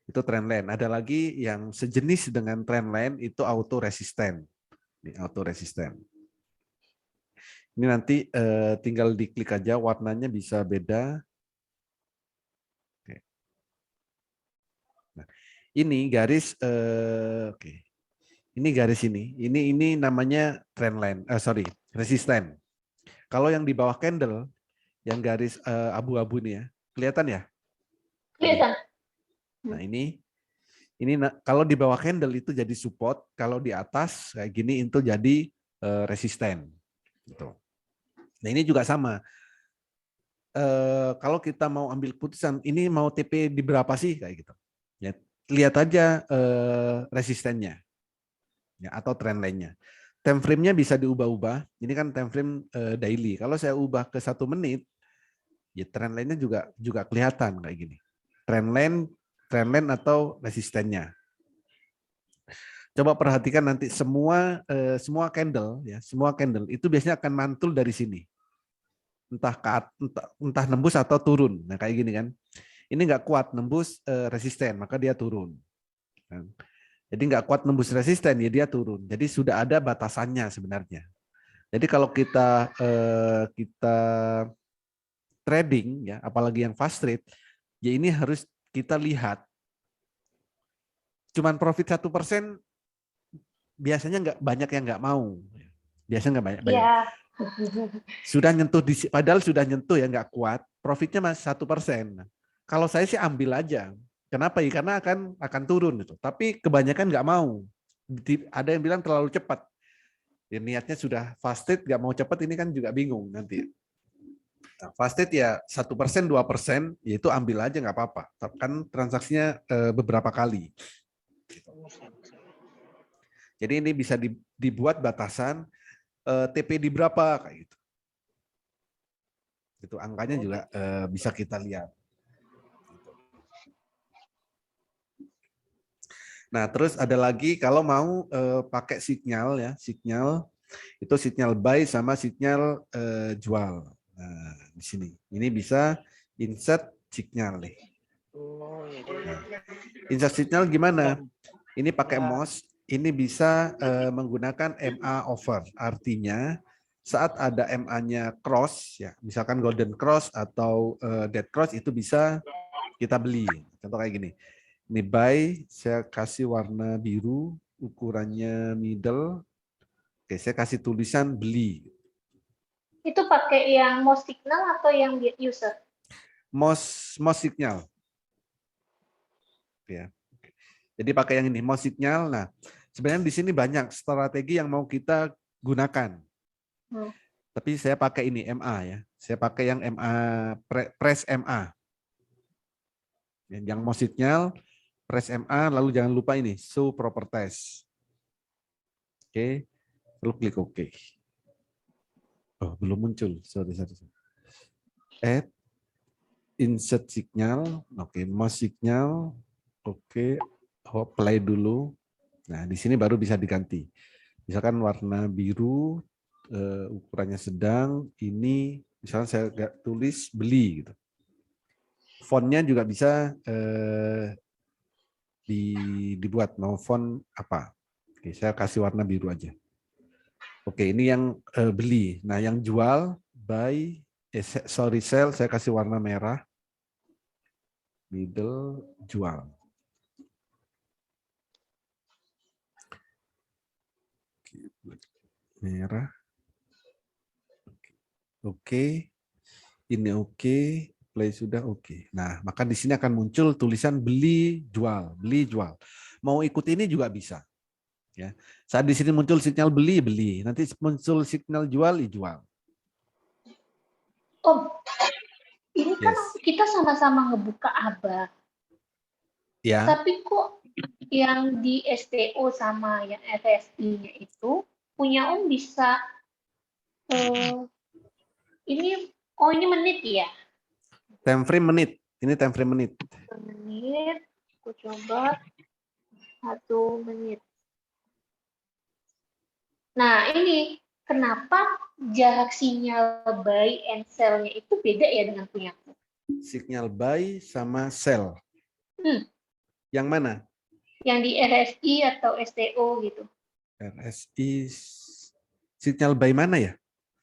Itu trendline. Ada lagi yang sejenis dengan trendline itu auto resisten. Ini auto resisten. Ini nanti tinggal diklik aja, warnanya bisa beda. Oke. Nah, ini garis, oke. Ini garis ini namanya trendline, resisten. Kalau yang di bawah candle, yang garis abu-abu nih ya, kelihatan ya? Kelihatan. Nah ini kalau di bawah candle itu jadi support, kalau di atas kayak gini itu jadi resisten. Gitu. Nah ini juga sama. Kalau kita mau ambil keputusan, ini mau TP di berapa sih kayak gitu. Ya, lihat aja resistennya, ya, atau trendline-nya. Time frame-nya bisa diubah-ubah. Ini kan time frame daily. Kalau saya ubah ke 1 menit, ya trendline-nya juga kelihatan kayak gini. Trendline atau resistennya. Coba perhatikan nanti semua candle ya, semua candle itu biasanya akan mantul dari sini. Entah nembus atau turun. Nah, kayak gini kan. Ini nggak kuat nembus resisten, maka dia turun. Jadi nggak kuat nembus resisten, ya dia turun. Jadi sudah ada batasannya sebenarnya. Jadi kalau kita trading ya, apalagi yang fast trade, ya ini harus kita lihat. Cuman profit 1% biasanya nggak banyak yang nggak mau. Biasanya nggak banyak. Iya. Sudah nyentuh padahal sudah nyentuh ya nggak kuat, profitnya masih 1%. Kalau saya sih ambil aja. Kenapa ya? Karena akan turun itu. Tapi kebanyakan nggak mau. Ada yang bilang terlalu cepat. Ya, niatnya sudah fast trade, nggak mau cepat, ini kan juga bingung nanti. Nah, fast trade ya 1%, 2%, ya itu ambil aja nggak apa-apa. Kan transaksinya beberapa kali. Jadi ini bisa dibuat batasan TP di berapa kayak gitu. Itu angkanya juga bisa kita lihat. Nah, terus ada lagi kalau mau pakai sinyal ya, sinyal itu sinyal buy sama sinyal jual. Nah, di sini. Ini bisa insert sinyal nih. Nah, insert sinyal gimana? Ini pakai mouse, ini bisa menggunakan MA over. Artinya saat ada MA-nya cross ya, misalkan golden cross atau dead cross itu bisa kita beli. Contoh kayak gini. Ini buy, saya kasih warna biru, ukurannya middle. Oke, saya kasih tulisan beli. Itu pakai yang mouse signal atau yang user? Mouse signal. Ya. Jadi pakai yang ini, mouse signal. Nah, sebenarnya di sini banyak strategi yang mau kita gunakan. Tapi saya pakai ini MA ya. Saya pakai yang MA press MA. Yang mouse signal press MA, lalu jangan lupa ini show properties. Oke, lalu klik OK. Oh, belum muncul. Sorry. Add insert signal. Oke, mouse signal. Oke, play dulu. Nah, di sini baru bisa diganti. Misalkan warna biru, ukurannya sedang. Ini misalnya saya tulis beli gitu. Fontnya juga bisa dibuat mau font apa. Oke, saya kasih warna biru aja. Oke, ini yang beli. Nah, yang jual buy, sell, saya kasih warna merah. Middle, jual. Merah. Oke. Ini oke. play sudah oke. Nah, maka di sini akan muncul tulisan beli jual, beli jual. Mau ikut ini juga bisa. Ya. Saat di sini muncul sinyal beli, beli. Nanti muncul sinyal jual, jual. Oh, ini kan Yes. kita sama-sama ngebuka ABA. Ya. Tapi kok yang di STO sama yang RSI-nya itu punya Om bisa ini ini menit ya? Time frame menit. Ini time frame menit. Menit, aku coba 1 menit. Nah, ini kenapa jarak sinyal buy and sell-nya itu beda ya dengan punya aku? Sinyal buy sama sell. Yang mana? Yang di RSI atau STO gitu. RSI sinyal buy mana ya?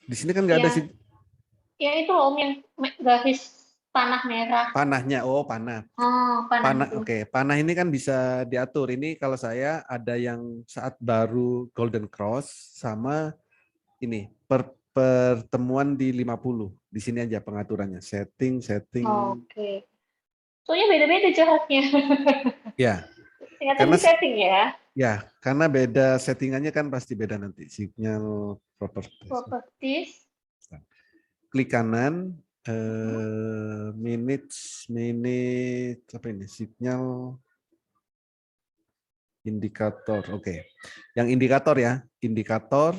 Di sini kan nggak ada sinyal. Yang itu Om yang garis panah merah. Panahnya, oh panah. Oh, panah itu. Oke, panah ini kan bisa diatur. Ini kalau saya ada yang saat baru Golden Cross sama ini pertemuan di 50. Di sini aja pengaturannya. Setting. Oke. Soalnya beda-beda jaraknya. Ya. Ternyata Karena di setting ya. ya, karena beda settingannya kan pasti beda nanti. Signal properties. Properties. Klik kanan, minute apa ini? Signal indikator. Oke. Yang indikator ya, indikator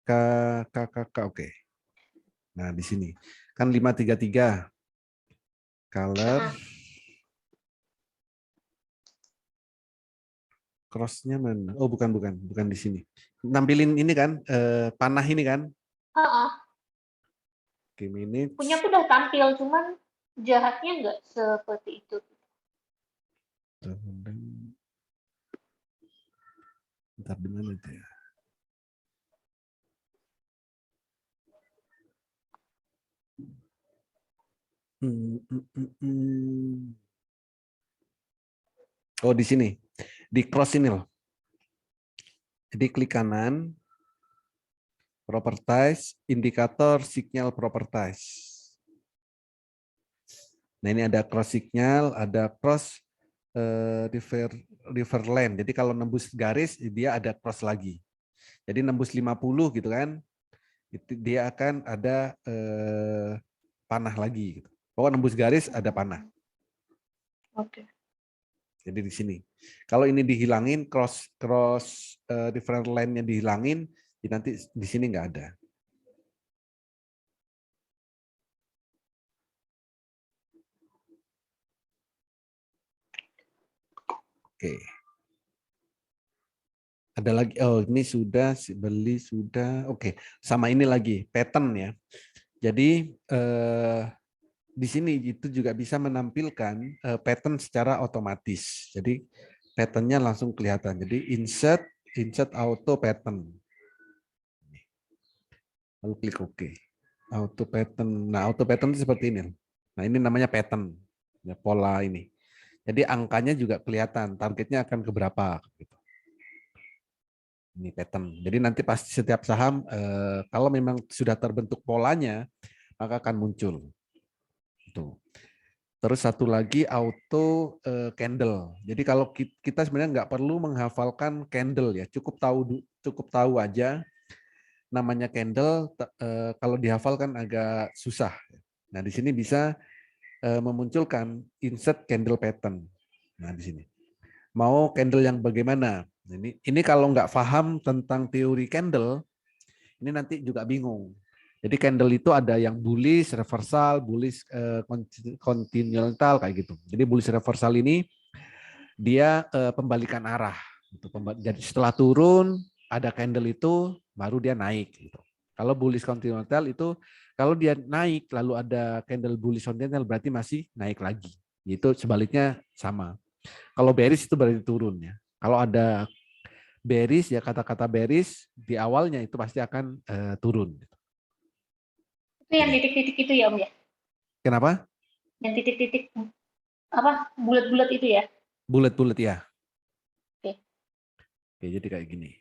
KKK. Oke. Nah, di sini kan 533 color. Cross-nya mana? Oh, bukan di sini. Nampilin ini kan, panah ini kan? Oke, minutes. Punya aku udah tampil, cuman jaraknya nggak seperti itu. Bentar, di mana itu ya? Oh, di sini. Di cross ini loh. Jadi klik kanan, properties, indikator signal properties. Nah, ini ada cross signal, ada cross river line. Jadi kalau nembus garis, dia ada cross lagi. Jadi nembus 50 gitu kan, itu dia akan ada panah lagi. Gitu. Pokoknya nembus garis ada panah. Oke. Jadi di sini. Kalau ini dihilangin, cross river line-nya dihilangin, nanti di sini nggak ada. Oke. Ada lagi, oh ini sudah, beli sudah, oke. Sama ini lagi, pattern ya. Jadi di sini itu juga bisa menampilkan pattern secara otomatis. Jadi patternnya langsung kelihatan. Jadi insert auto pattern. Lalu klik OK. Auto pattern. Nah, auto pattern itu seperti ini. Nah, ini namanya pattern. Ya, pola ini. Jadi angkanya juga kelihatan. Targetnya akan ke berapa. Gitu. Ini pattern. Jadi nanti pasti setiap saham kalau memang sudah terbentuk polanya maka akan muncul. Itu. Terus satu lagi auto candle. Jadi kalau kita sebenarnya nggak perlu menghafalkan candle ya, cukup tahu aja namanya candle. Kalau dihafalkan agak susah. Nah di sini bisa memunculkan insert candle pattern. Nah di sini mau candle yang bagaimana? Ini kalau nggak paham tentang teori candle, ini nanti juga bingung. Jadi candle itu ada yang bullish, reversal, bullish, continental kayak gitu. Jadi bullish reversal ini dia pembalikan arah. Jadi setelah turun ada candle itu baru dia naik. Gitu. Kalau bullish continental itu kalau dia naik lalu ada candle bullish continental berarti masih naik lagi. Itu sebaliknya sama. Kalau bearish itu berarti turun ya. Kalau ada bearish ya kata-kata bearish di awalnya itu pasti akan turun. Itu yang titik-titik itu ya Om ya? Kenapa? Yang titik-titik apa bulat-bulat itu ya? Bulat-bulat ya. Oke. Oke, jadi kayak gini.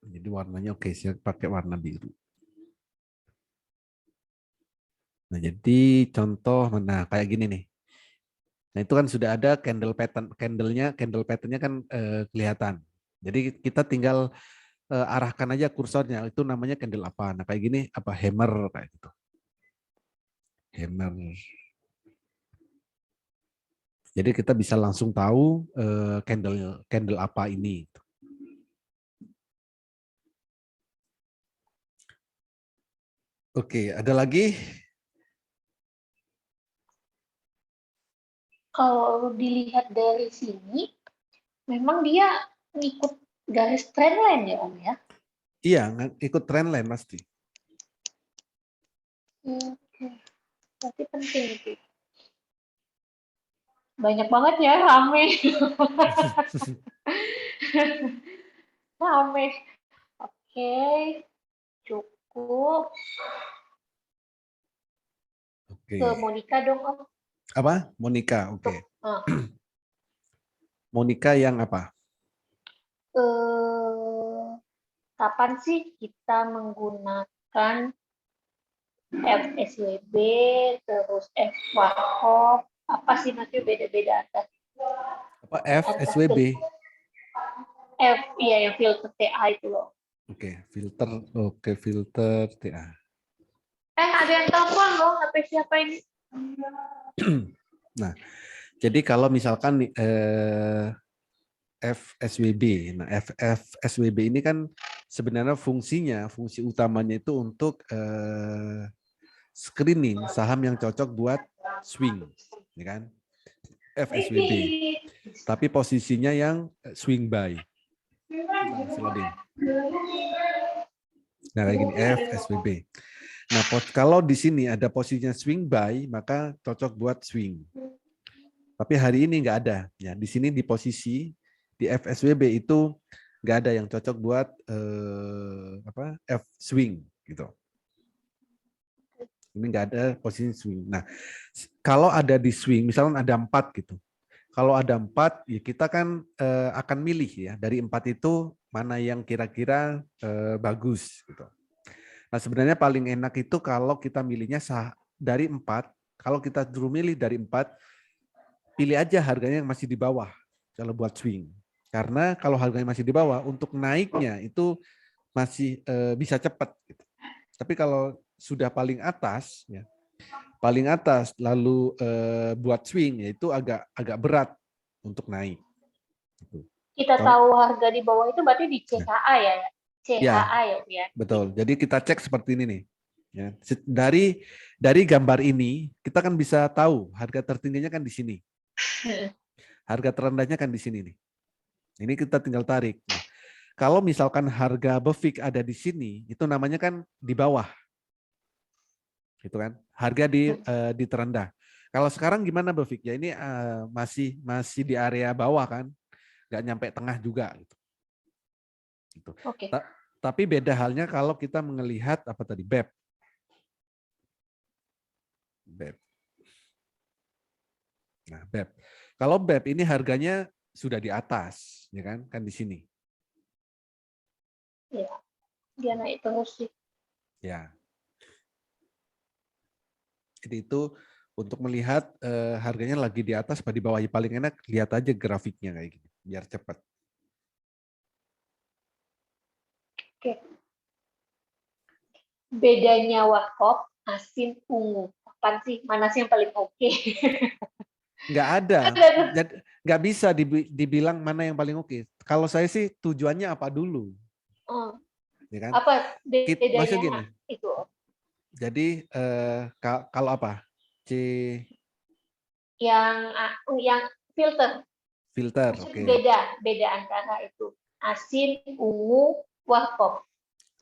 Jadi warnanya oke, saya pakai warna biru. Nah, jadi contoh mana kayak gini nih. Nah, itu kan sudah ada candle pattern, candle patternnya kan kelihatan. Jadi kita tinggal arahkan aja kursornya, itu namanya candle apa. Nah, kayak gini apa hammer kayak gitu. Hammer. Jadi kita bisa langsung tahu candle apa ini. Oke, ada lagi? Kalau dilihat dari sini, memang dia ngikut garis trendline ya Om ya? Iya, ikut trendline pasti. Oke, berarti penting itu. Banyak banget ya, rame. Rame. Oke, cukup. Oke. Ke Monica dong Om. Apa? Monica, oke. Uh, Monica yang apa? Kapan sih kita menggunakan FSWB, terus FWACOP, apa sih maksudnya beda-beda atas Apa FSWB? F, iya yang filter TA itu loh. Oke, filter. Oke, filter TA. Ada yang telepon loh, HP siapa ini? Nah, jadi kalau misalkan FSWB, nah FSWB ini kan sebenarnya fungsi utamanya itu untuk screening saham yang cocok buat swing, ya kan? FSWB. Tapi posisinya yang swing buy. Masih loading. Nah, kayak gini FSWB. Nah, kalau di sini ada posisinya swing buy, maka cocok buat swing. Tapi hari ini nggak ada. Ya, di sini di posisi di FSWB itu nggak ada yang cocok buat F swing gitu. Ini nggak ada posisi swing. Nah, kalau ada di swing, misalnya ada 4 gitu. Kalau ada 4, ya kita kan akan milih ya dari 4 itu mana yang kira-kira bagus gitu. Nah, sebenarnya paling enak itu kalau kita milihnya dari 4. Kalau kita dulu milih dari 4, pilih aja harganya yang masih di bawah kalau buat swing. Karena kalau harganya masih di bawah, untuk naiknya itu masih bisa cepat. Gitu. Tapi kalau sudah paling atas, ya, lalu buat swing, ya itu agak berat untuk naik. Gitu. Kita tahu harga di bawah itu berarti di CHA ya? CHA ya? Betul. Jadi kita cek seperti ini nih. Ya. Dari gambar ini, kita kan bisa tahu harga tertingginya kan di sini. Harga terendahnya kan di sini nih. Ini kita tinggal tarik. Nah, kalau misalkan harga BEFIK ada di sini, itu namanya kan di bawah. Gitu kan? Harga di terendah. Kalau sekarang gimana BEFIK? Ya ini masih di area bawah kan? Nggak nyampe tengah juga gitu. Gitu. Oke. Tapi beda halnya kalau kita melihat apa tadi? BEP. BEP. Nah, BEP. Kalau BEP ini harganya sudah di atas, ya kan? Kan di sini. Ya, dia naik terus sih. Ya. Jadi itu untuk melihat harganya lagi di atas apa di bawah. Ya, paling enak lihat aja grafiknya kayak gini, biar cepat. Oke. Bedanya WACOP, asin, ungu. Apaan sih? Mana sih yang paling oke? Nggak ada. Nggak bisa dibilang mana yang paling oke. Kalau saya sih tujuannya apa dulu. Ya kan? Apa bedanya maksudnya gini, itu? Jadi kalau apa? Yang filter. Filter, oke. Beda antara itu. Asin, ungu, WACOP.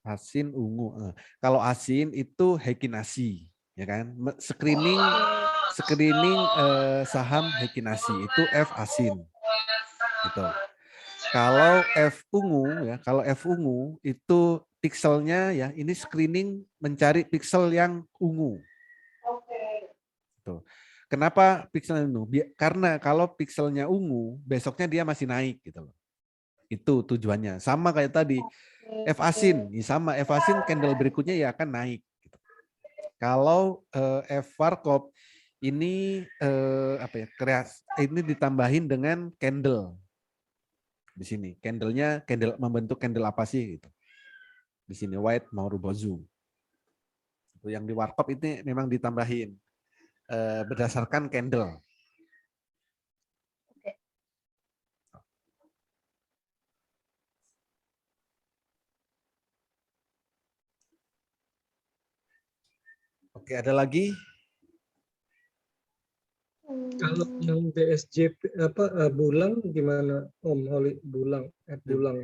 Asin, ungu. Kalau asin itu Hekinasi, ya kan? Screening saham Hekinasi itu F asin. Gitu. Kalau F ungu itu pixelnya ya ini screening mencari pixel yang ungu. Tuh. Kenapa pixelnya ungu? Karena kalau pixelnya ungu, besoknya dia masih naik gitu loh. Itu tujuannya. Sama kayak tadi F asin, sama F asin candle berikutnya ya akan naik. Gitu. Kalau F-Warkop ini ini ditambahin dengan candle. Di sini candle-nya membentuk candle apa sih gitu. Di sini white Marubozu. Yang di Warkop ini memang ditambahin berdasarkan candle. Oke, ada lagi? Kalau yang BSJP bulang gimana Om Holi, bulang bulang?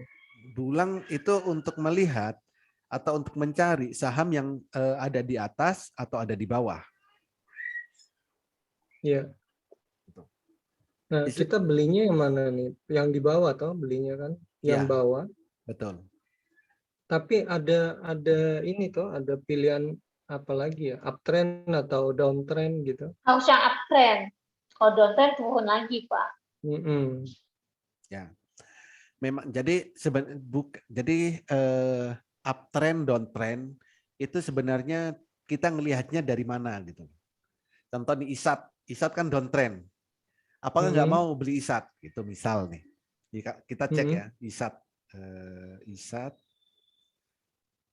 Bulang itu untuk melihat atau untuk mencari saham yang ada di atas atau ada di bawah. Iya. Nah, kita belinya yang mana nih? Yang di bawah toh belinya kan? Yang Ya, bawah. betul. Tapi ada ini toh, ada pilihan apa lagi ya? Uptrend atau downtrend gitu? Harus yang uptrend. Kalau downtrend turun lagi, Pak. Ya. Memang jadi uptrend downtrend itu sebenarnya kita ngelihatnya dari mana gitu. Contoh nih ISAT kan downtrend. Apakah nggak mau beli ISAT gitu misal nih. Kita cek ya ISAT.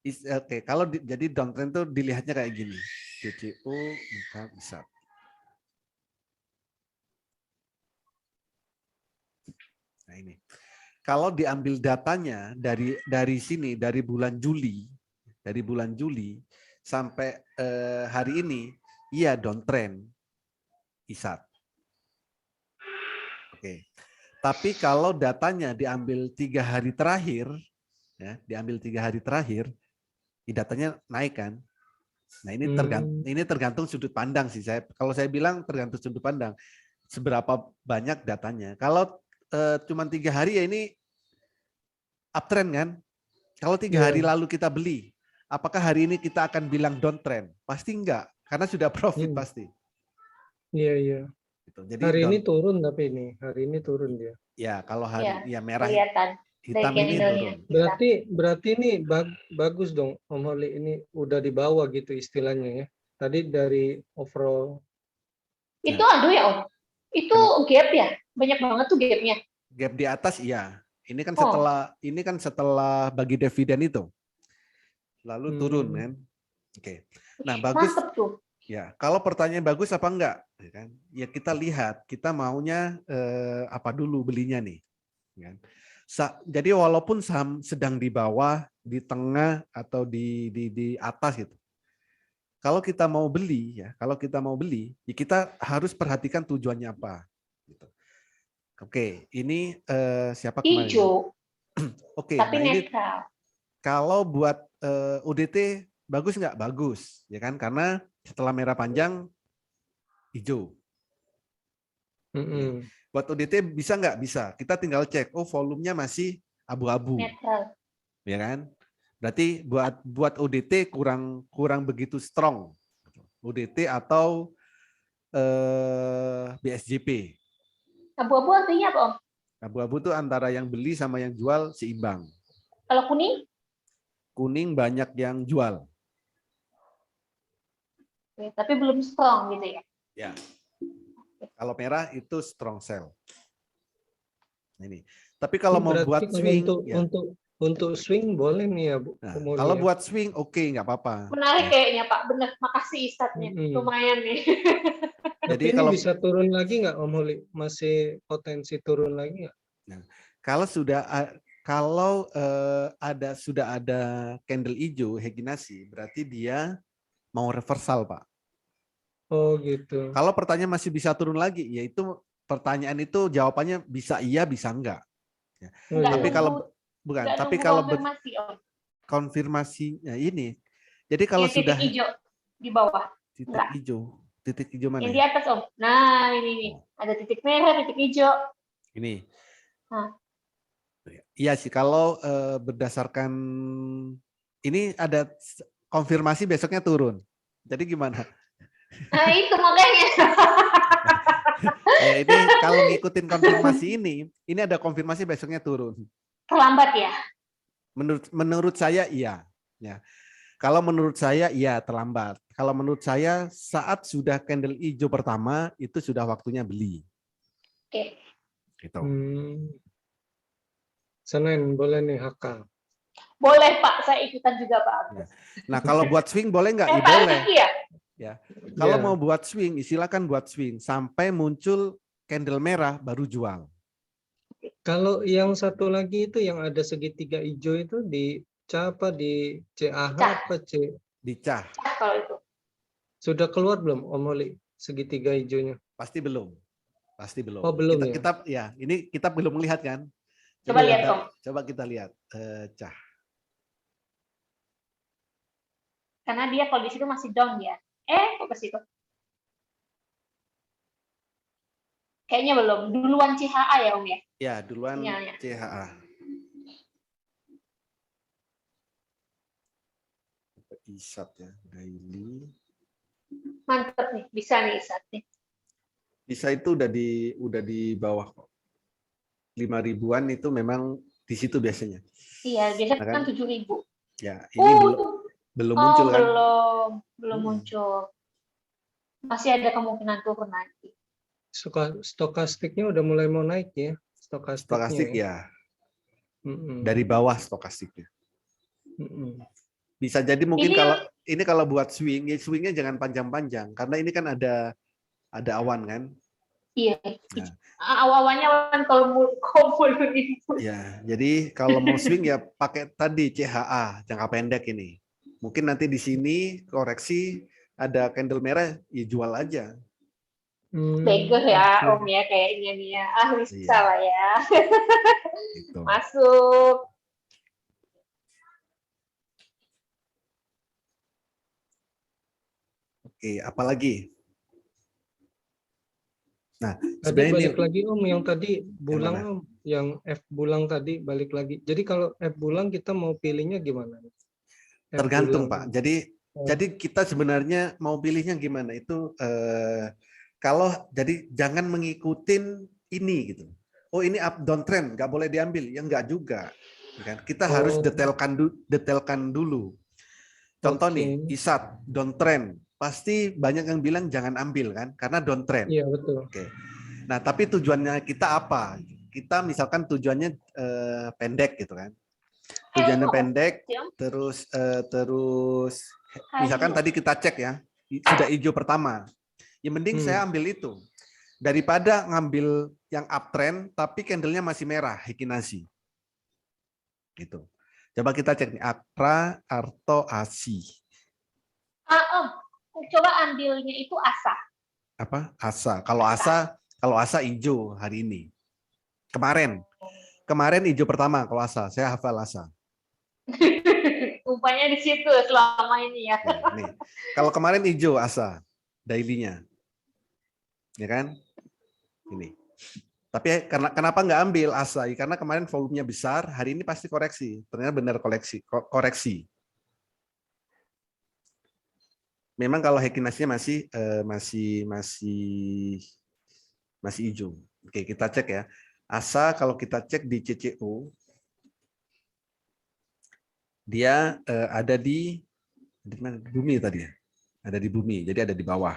Oke, kalau jadi downtrend tuh dilihatnya kayak gini. DCO maka ISAT. Nah ini. Kalau diambil datanya dari sini dari bulan Juli sampai hari ini, iya downtrend ISAT. Oke. Tapi kalau datanya diambil 3 hari terakhir, ya, datanya naik kan. Nah ini tergantung sudut pandang sih. Kalau saya bilang tergantung sudut pandang. Seberapa banyak datanya. Kalau cuma 3 hari ya ini uptrend kan. Kalau 3 hari lalu kita beli, apakah hari ini kita akan bilang downtrend? Pasti enggak, karena sudah profit pasti. Iya. Gitu. Jadi hari ini turun tapi hari ini turun dia. Ya kalau hari ya merah kelihatan. hitam ini turun. Berarti ini bagus dong Om Holi, ini udah di bawah gitu istilahnya ya. Tadi dari overall. Itu aduh ya Om. Itu gap ya? Banyak banget tuh gapnya. Gap di atas iya. Ini kan setelah bagi dividen itu. Lalu turun kan. Oke. Nah, bagus. Mantep tuh. Ya, kalau pertanyaan bagus apa enggak, ya kan? Ya kita lihat, kita maunya apa dulu belinya nih. Kan? Jadi walaupun saham sedang di bawah, di tengah atau di atas gitu. Kalau kita mau beli ya, kita harus perhatikan tujuannya apa. Gitu. Oke, ini siapa kemarin? Hijau. Oke, tapi nah netral. Kalau buat UDT bagus nggak? Bagus, ya kan? Karena setelah merah panjang hijau. Buat UDT bisa nggak? Bisa. Kita tinggal cek. Oh, volumenya masih abu-abu. Netral. Ya kan? Berarti buat UDT kurang begitu strong. UDT atau BSJP. Abu-abu artinya apa Om? Abu-abu itu antara yang beli sama yang jual seimbang. Kalau kuning? Kuning banyak yang jual. Oke, tapi belum strong gitu ya? Ya. Kalau merah itu strong sell. Ini. Tapi kalau mau buat swing, untuk swing boleh nih ya Bu. Nah, kalau buat swing oke, nggak apa-apa. Menarik kayaknya Pak, bener. Makasih Istatnya, lumayan nih. Jadi ini kalau bisa turun lagi nggak Om Holi? Masih potensi turun lagi nggak? Nah, kalau sudah ada candle hijau Heginasi, berarti dia mau reversal Pak. Oh gitu. Kalau pertanyaan masih bisa turun lagi, yaitu pertanyaan itu jawabannya bisa iya, bisa enggak. Ya. Tapi kalau konfirmasinya ini, jadi kalau titik sudah hijau di bawah, titik hijau mana? Yang di atas Om. Nah ini ada titik merah, titik hijau. Ini. Iya sih, kalau berdasarkan ini ada konfirmasi besoknya turun. Jadi gimana? Nah itu makanya. Ini kalau ngikutin konfirmasi ini ada konfirmasi besoknya turun. Terlambat ya? Menurut saya iya. Ya. Kalau menurut saya iya terlambat. Kalau menurut saya saat sudah candle hijau pertama itu sudah waktunya beli. Oke. Gitu. Senin boleh nih HK. Boleh Pak, saya ikutan juga Pak. Nah kalau buat swing boleh nggak? Ya Pak boleh. Riki ya? Ya. Kalau Iya. mau buat swing, silakan buat swing sampai muncul candle merah baru jual. Kalau yang satu lagi itu yang ada segitiga hijau itu di apa di CAH Cah. apa C? Dicah. Cah kalau itu. Sudah keluar belum Om Oli segitiga hijaunya? Pasti belum. Pasti belum. Oh, belum ya? Kita ya, ini kita belum melihat kan? Coba lihat, kita, Tom. coba kita lihat. Cah. Karena dia kalau di situ masih down ya. Kok ke situ? Kayaknya belum. Duluan CHA ya Om ya? Ya, duluan Sinyalnya. CHA. Isat ya, daily. Mantep nih, bisa nih Isat nih. Bisa itu udah di bawah kok. 5.000-an itu memang di situ biasanya. Iya, biasanya Nah, kan 7.000. Ya, ini belum muncul kan? Belum muncul. Masih ada kemungkinan turun nanti. Stokastiknya udah mulai mau naik ya? Stokastik ya. Mm-mm. Dari bawah stokastiknya. Mm-mm. Bisa jadi mungkin Ini kalau buat swing, ya swingnya jangan panjang-panjang karena ini kan ada awan kan. Iya. Nah. Awalnya awan kalau itu. Ya, jadi kalau mau swing ya pakai tadi CHA jangka pendek ini. Mungkin nanti di sini koreksi ada candle merah, ya jual aja. Bego ya Om ya kayaknya nih ya. Bisa Iya. lah ya. Gitu. Masuk. Oke, apalagi? Nah, tadi balik ini, lagi Om yang tadi bulang Om, yang F bulang tadi balik lagi. Jadi kalau F bulang kita mau pilihnya gimana? Tergantung Pak. Jadi kita sebenarnya mau pilihnya gimana itu jadi jangan mengikutin ini gitu. Oh ini up downtrend nggak boleh diambil, ya nggak juga. Kan? Kita harus detailkan dulu. Contoh nih, ISAT downtrend pasti banyak yang bilang jangan ambil kan, karena downtrend. Iya betul. Oke. Nah tapi tujuannya kita apa? Kita misalkan tujuannya pendek gitu kan. Tujuannya pendek, terus misalkan tadi kita cek ya, sudah hijau pertama. Ya mending saya ambil itu daripada ngambil yang uptrend tapi candlenya masih merah, Heikinasi. Gitu. Coba kita cek nih Akra, Arto, Asi. Coba ambilnya itu Asa. Apa? Asa. Kalau Asa hijau hari ini. Kemarin hijau pertama kalau Asa. Saya hafal Asa. Rupanya di situ selama ini ya. Nih. Kalau kemarin hijau Asa daily-nya. Ya kan? Ini. Tapi kenapa nggak ambil Asa? Karena kemarin volumenya besar, hari ini pasti koreksi. Ternyata benar koreksi. Memang kalau Heikinasinya masih hijau. Oke, kita cek ya. Asa kalau kita cek di CCO dia ada di mana? Bumi tadi ya. Ada di bumi, jadi ada di bawah.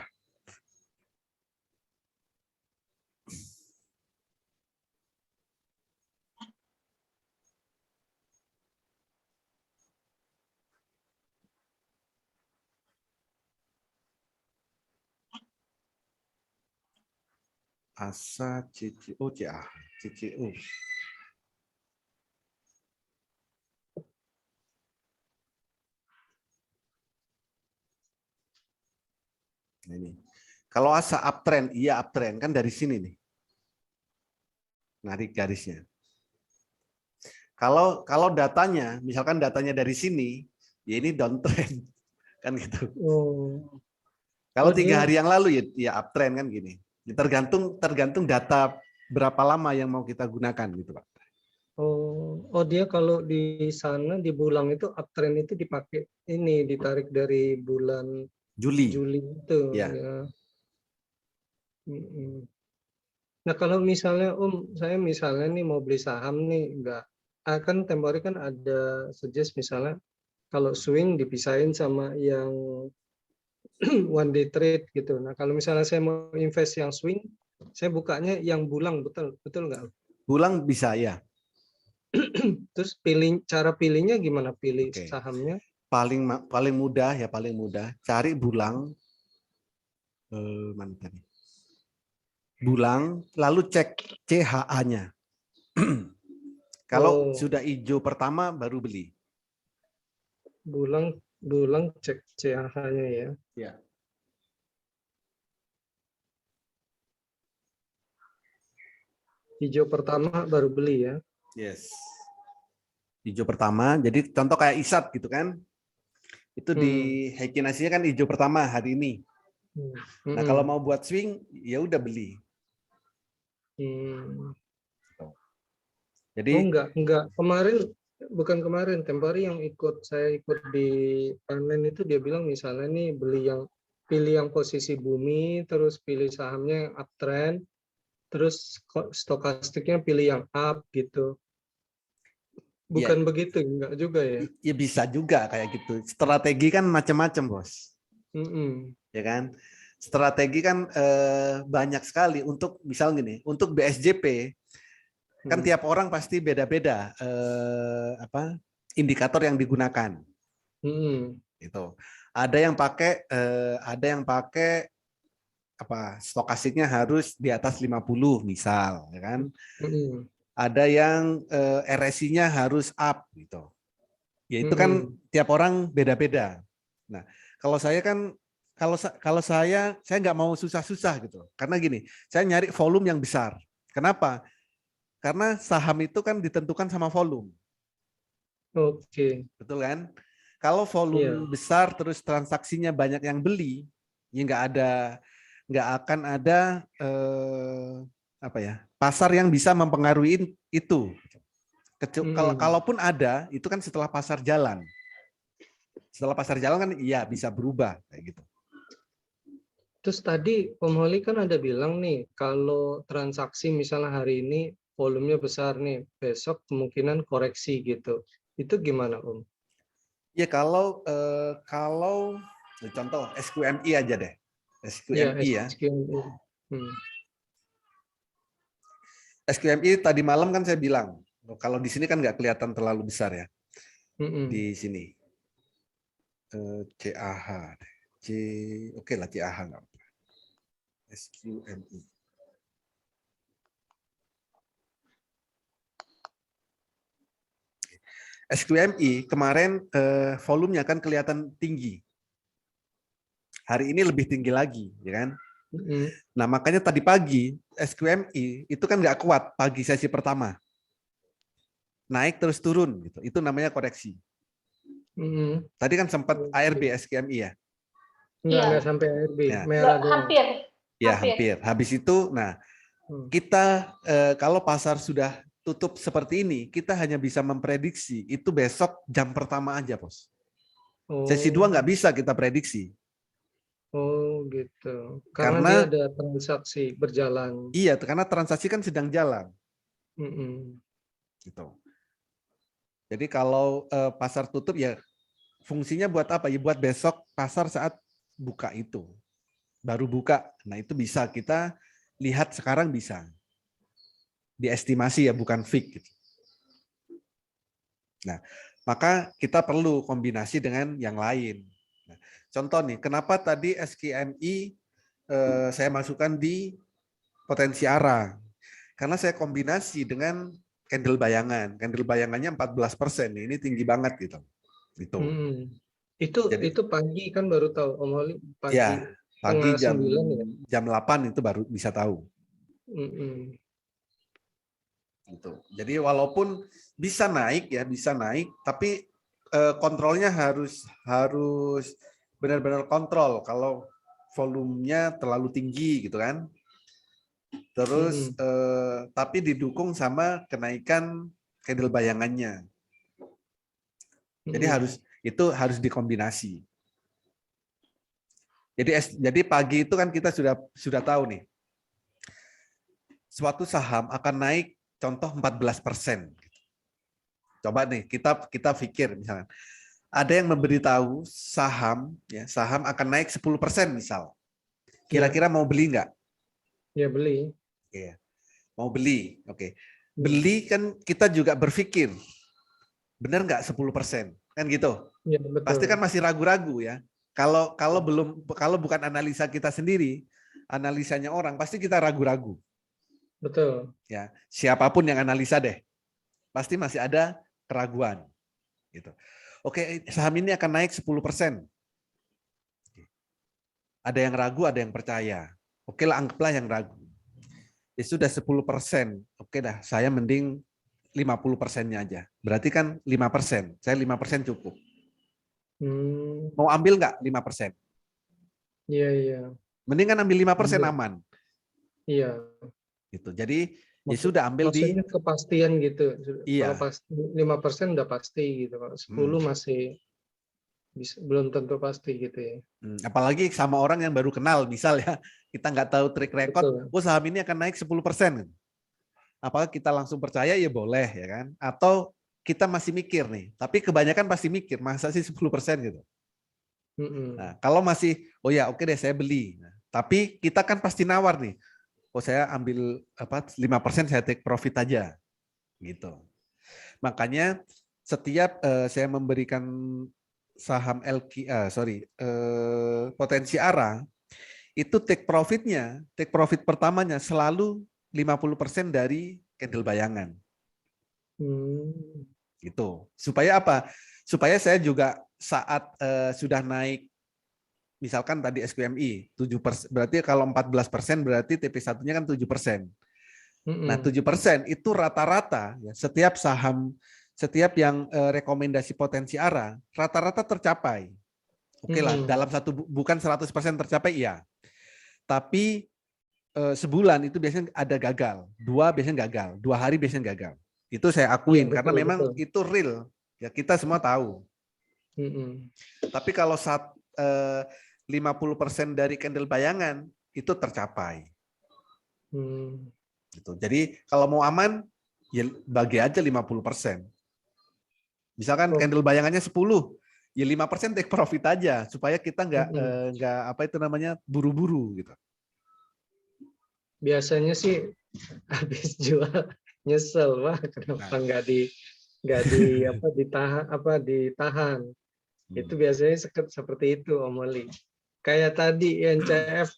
Asa CCO CCO. Nah, ini. Kalau Asa uptrend, iya uptrend kan dari sini nih. Narik garisnya. Kalau datanya, misalkan datanya dari sini, ya ini downtrend kan gitu. Kalau 3 hari yang lalu ya uptrend kan gini. Ya tergantung data berapa lama yang mau kita gunakan gitu Pak. Oh dia kalau di sana di bulang itu uptrend itu dipakai ini ditarik dari bulan Juli itu ya. Nah kalau misalnya saya misalnya nih mau beli saham nih enggak akan tempo hari kan ada suggest misalnya Kalau swing dipisahin sama yang one day trade gitu. Nah, kalau misalnya saya mau invest yang swing, saya bukanya yang bulang, betul nggak? Bulang bisa ya. Terus cara pilihnya gimana? Pilih Oke. sahamnya? Paling mudah ya, paling mudah. Cari bulang. Mana tadi? Bulang, lalu cek CHA-nya. Kalau sudah hijau pertama baru beli. Bulang cek CAH-nya ya. Ya. Hijau pertama baru beli ya. Yes. Hijau pertama, jadi contoh kayak ISAT gitu kan. Itu di Heikin Asia kan hijau pertama hari ini. Nah, kalau mau buat swing, ya udah beli. Jadi enggak. Bukan kemarin, tempo hari yang saya ikut di panen itu dia bilang misalnya nih pilih yang posisi bumi, terus pilih sahamnya yang uptrend, terus stokastiknya pilih yang up gitu. Bukan begitu, enggak juga ya? Ya bisa juga kayak gitu. Strategi kan macam-macam, Bos. Ya kan? Strategi kan banyak sekali. Untuk misal gini, untuk BSJP kan tiap orang pasti beda-beda indikator yang digunakan. Gitu. Ada yang pakai stokastiknya harus di atas 50 misal, ya kan? Ada yang RSI-nya harus up gitu. Ya itu kan tiap orang beda-beda. Nah, kalau saya kan kalau saya nggak mau susah-susah gitu. Karena gini, saya nyari volume yang besar. Kenapa? Karena saham itu kan ditentukan sama volume. Oke. Betul kan? Kalau volume besar terus transaksinya banyak yang beli, ya nggak akan ada pasar yang bisa mempengaruhi itu. Kalaupun ada, itu kan setelah pasar jalan. Setelah pasar jalan kan iya bisa berubah kayak gitu. Terus tadi Om Holi kan ada bilang nih, kalau transaksi misalnya hari ini volumenya besar nih, besok kemungkinan koreksi gitu. Itu gimana Om? Ya kalau contoh SQMI aja deh. SQMI ya. SQMI tadi malam kan saya bilang, kalau di sini kan nggak kelihatan terlalu besar ya. Di sini. CAH. Oke lah CAH nggak apa. SQMI. SQMI kemarin volumenya kan kelihatan tinggi. Hari ini lebih tinggi lagi, ya kan? Nah makanya tadi pagi SQMI itu kan nggak kuat pagi sesi pertama, naik terus turun gitu. Itu namanya koreksi. Tadi kan sempat ARB SQMI ya? Enggak sampai ARB, ya. merah doang. Hampir. Ya hampir. Habis itu, nah kita kalau pasar sudah tutup seperti ini, kita hanya bisa memprediksi itu besok jam pertama aja, Bos. Sesi 2 nggak bisa kita prediksi. Oh gitu. Karena dia ada transaksi berjalan. Iya, karena transaksi kan sedang jalan. Gitu. Jadi kalau pasar tutup ya fungsinya buat apa? Ya buat besok pasar saat buka itu. Baru buka. Nah, itu bisa kita lihat sekarang bisa. Diestimasi ya, bukan fix gitu. Nah, maka kita perlu kombinasi dengan yang lain. Nah, contoh nih, kenapa tadi SQMI saya masukkan di potensi arah? Karena saya kombinasi dengan candle bayangan. Candle bayangannya 14%. Ini tinggi banget gitu. Itu pagi kan baru tahu Om Holi, pagi. Ya, pagi jam 9 ya? jam 8 itu baru bisa tahu. Gitu. Jadi walaupun bisa naik ya, bisa naik, tapi kontrolnya harus benar-benar kontrol kalau volumenya terlalu tinggi gitu kan. Terus tapi didukung sama kenaikan candle bayangannya. Jadi harus dikombinasi. Jadi pagi itu kan kita sudah tahu nih. Suatu saham akan naik contoh 14%. Coba nih kita pikir misalnya ada yang memberitahu saham, ya saham akan naik 10% misal. Kira-kira mau beli nggak? Ya beli. Iya, mau beli. Oke, beli kan kita juga berpikir, benar nggak 10%? Kan gitu. Ya betul. Pasti kan masih ragu-ragu ya. Kalau bukan analisa kita sendiri, analisanya orang, pasti kita ragu-ragu. Betul. Ya, siapapun yang analisa deh, pasti masih ada keraguan. Gitu. Oke, saham ini akan naik 10%. Ada yang ragu, ada yang percaya. Oke lah, anggaplah yang ragu. Ya sudah 10%. Oke dah, saya mending 50%-nya aja. Berarti kan 5%. Saya 5% cukup. Mau ambil nggak 5%? Iya, iya. Mendingan ambil 5% aman. Iya. Gitu. Jadi ya sudah ambil maksudnya kepastian gitu. Iya. Kalau pasti 5% udah pasti gitu. Kalau 10 masih belum tentu pasti gitu ya. Apalagi sama orang yang baru kenal, misal ya, kita nggak tahu track record, oh saham ini akan naik 10%. Apakah kita langsung percaya? Ya boleh ya kan. Atau kita masih mikir nih, tapi kebanyakan pasti mikir, masa sih 10% gitu. Nah, kalau masih, oh ya oke deh saya beli. Nah, tapi kita kan pasti nawar nih, oh saya ambil 5% saya take profit aja. Gitu. Makanya setiap saya memberikan saham potensi ARA, itu take profit pertamanya selalu 50% dari candle bayangan. Gitu. Supaya apa? Supaya saya juga saat sudah naik, misalkan tadi SQMI 7%, berarti kalau 14% berarti TP1-nya kan 7%. Nah, 7% itu rata-rata ya, setiap saham, setiap yang rekomendasi potensi ARA, rata-rata tercapai. Oke lah, dalam bukan 100% tercapai, iya. Tapi sebulan itu biasanya ada gagal, 2 biasanya gagal, 2 hari biasanya gagal. Itu saya akuin, karena memang itu real. Ya kita semua tahu. Tapi kalau 50% dari candle bayangan, itu tercapai. Gitu. Jadi kalau mau aman, ya bagi aja 50%. Misalkan candle bayangannya 10, ya 5% take profit aja supaya kita nggak buru-buru gitu. Biasanya sih habis jual nyesel, wah kenapa nggak ditahan. Itu biasanya seperti itu Om Oli. Kayak tadi NCF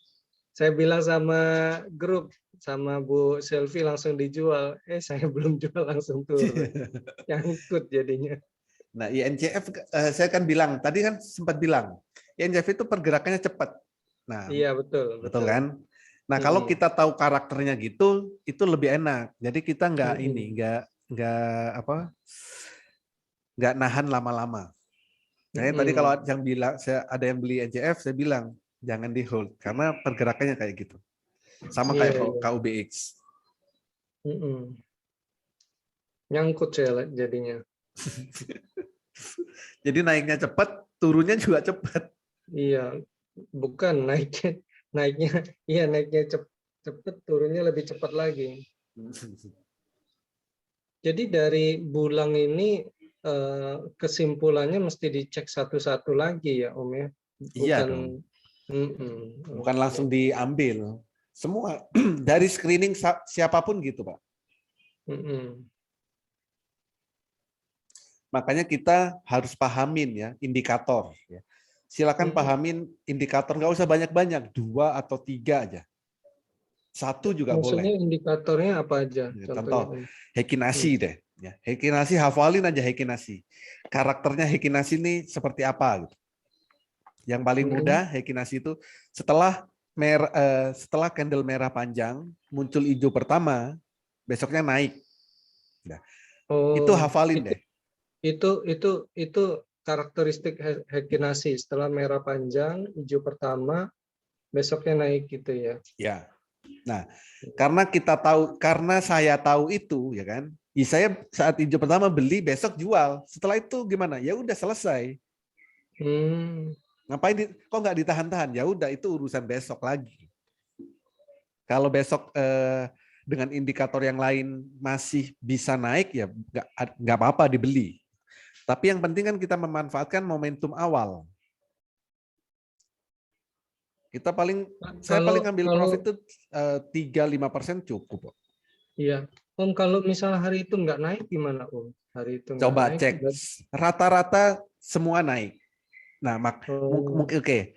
saya bilang sama grup, sama Bu Selvi langsung dijual, saya belum jual langsung turun. Nyangkut jadinya. Nah, INCF saya kan bilang, tadi kan sempat bilang, INCF itu pergerakannya cepat. Nah, iya betul kan? Nah, kalau kita tahu karakternya gitu, itu lebih enak. Jadi kita nggak nahan lama-lama. Nah, tadi kalau yang bilang ada yang beli NCF, saya bilang jangan di hold karena pergerakannya kayak gitu. Sama kayak KUBX. Nyangkut saya jadinya. Jadi naiknya cepat, turunnya juga cepat. Iya, bukan naiknya cepat, turunnya lebih cepat lagi. Jadi dari bulan ini kesimpulannya mesti dicek satu-satu lagi ya Om ya. Iya dong. Bukan langsung diambil. Semua dari screening siapapun gitu Pak. Makanya kita harus pahamin ya indikator. Ya. Silakan pahamin indikator, nggak usah banyak-banyak, 2 atau 3 aja. 1 juga maksudnya boleh. Indikatornya apa aja? Contoh Heikinasi deh. Ya, Heikinasi hafalin aja Heikinasi. Karakternya Heikinasi ini seperti apa? Gitu. Yang paling mudah Heikinasi itu setelah candle merah panjang muncul hijau pertama, besoknya naik. Nah, itu hafalin deh. Itu karakteristik Heikinasi, setelah merah panjang, hijau pertama, besoknya naik gitu ya. Ya. Nah, karena saya tahu itu ya kan. Saya saat hijau pertama beli, besok jual. Setelah itu gimana? Ya udah selesai. Ngapain kok nggak ditahan-tahan? Ya udah itu urusan besok lagi. Kalau besok dengan indikator yang lain masih bisa naik ya nggak apa-apa dibeli. Tapi yang penting kan kita memanfaatkan momentum awal. Kita saya paling ambil profit itu 3-5% cukup. Iya, Om, kalau misalnya hari itu nggak naik gimana, Om? Hari itu nggak Coba naik, cek, rata-rata semua naik. Nah, mungkin oke.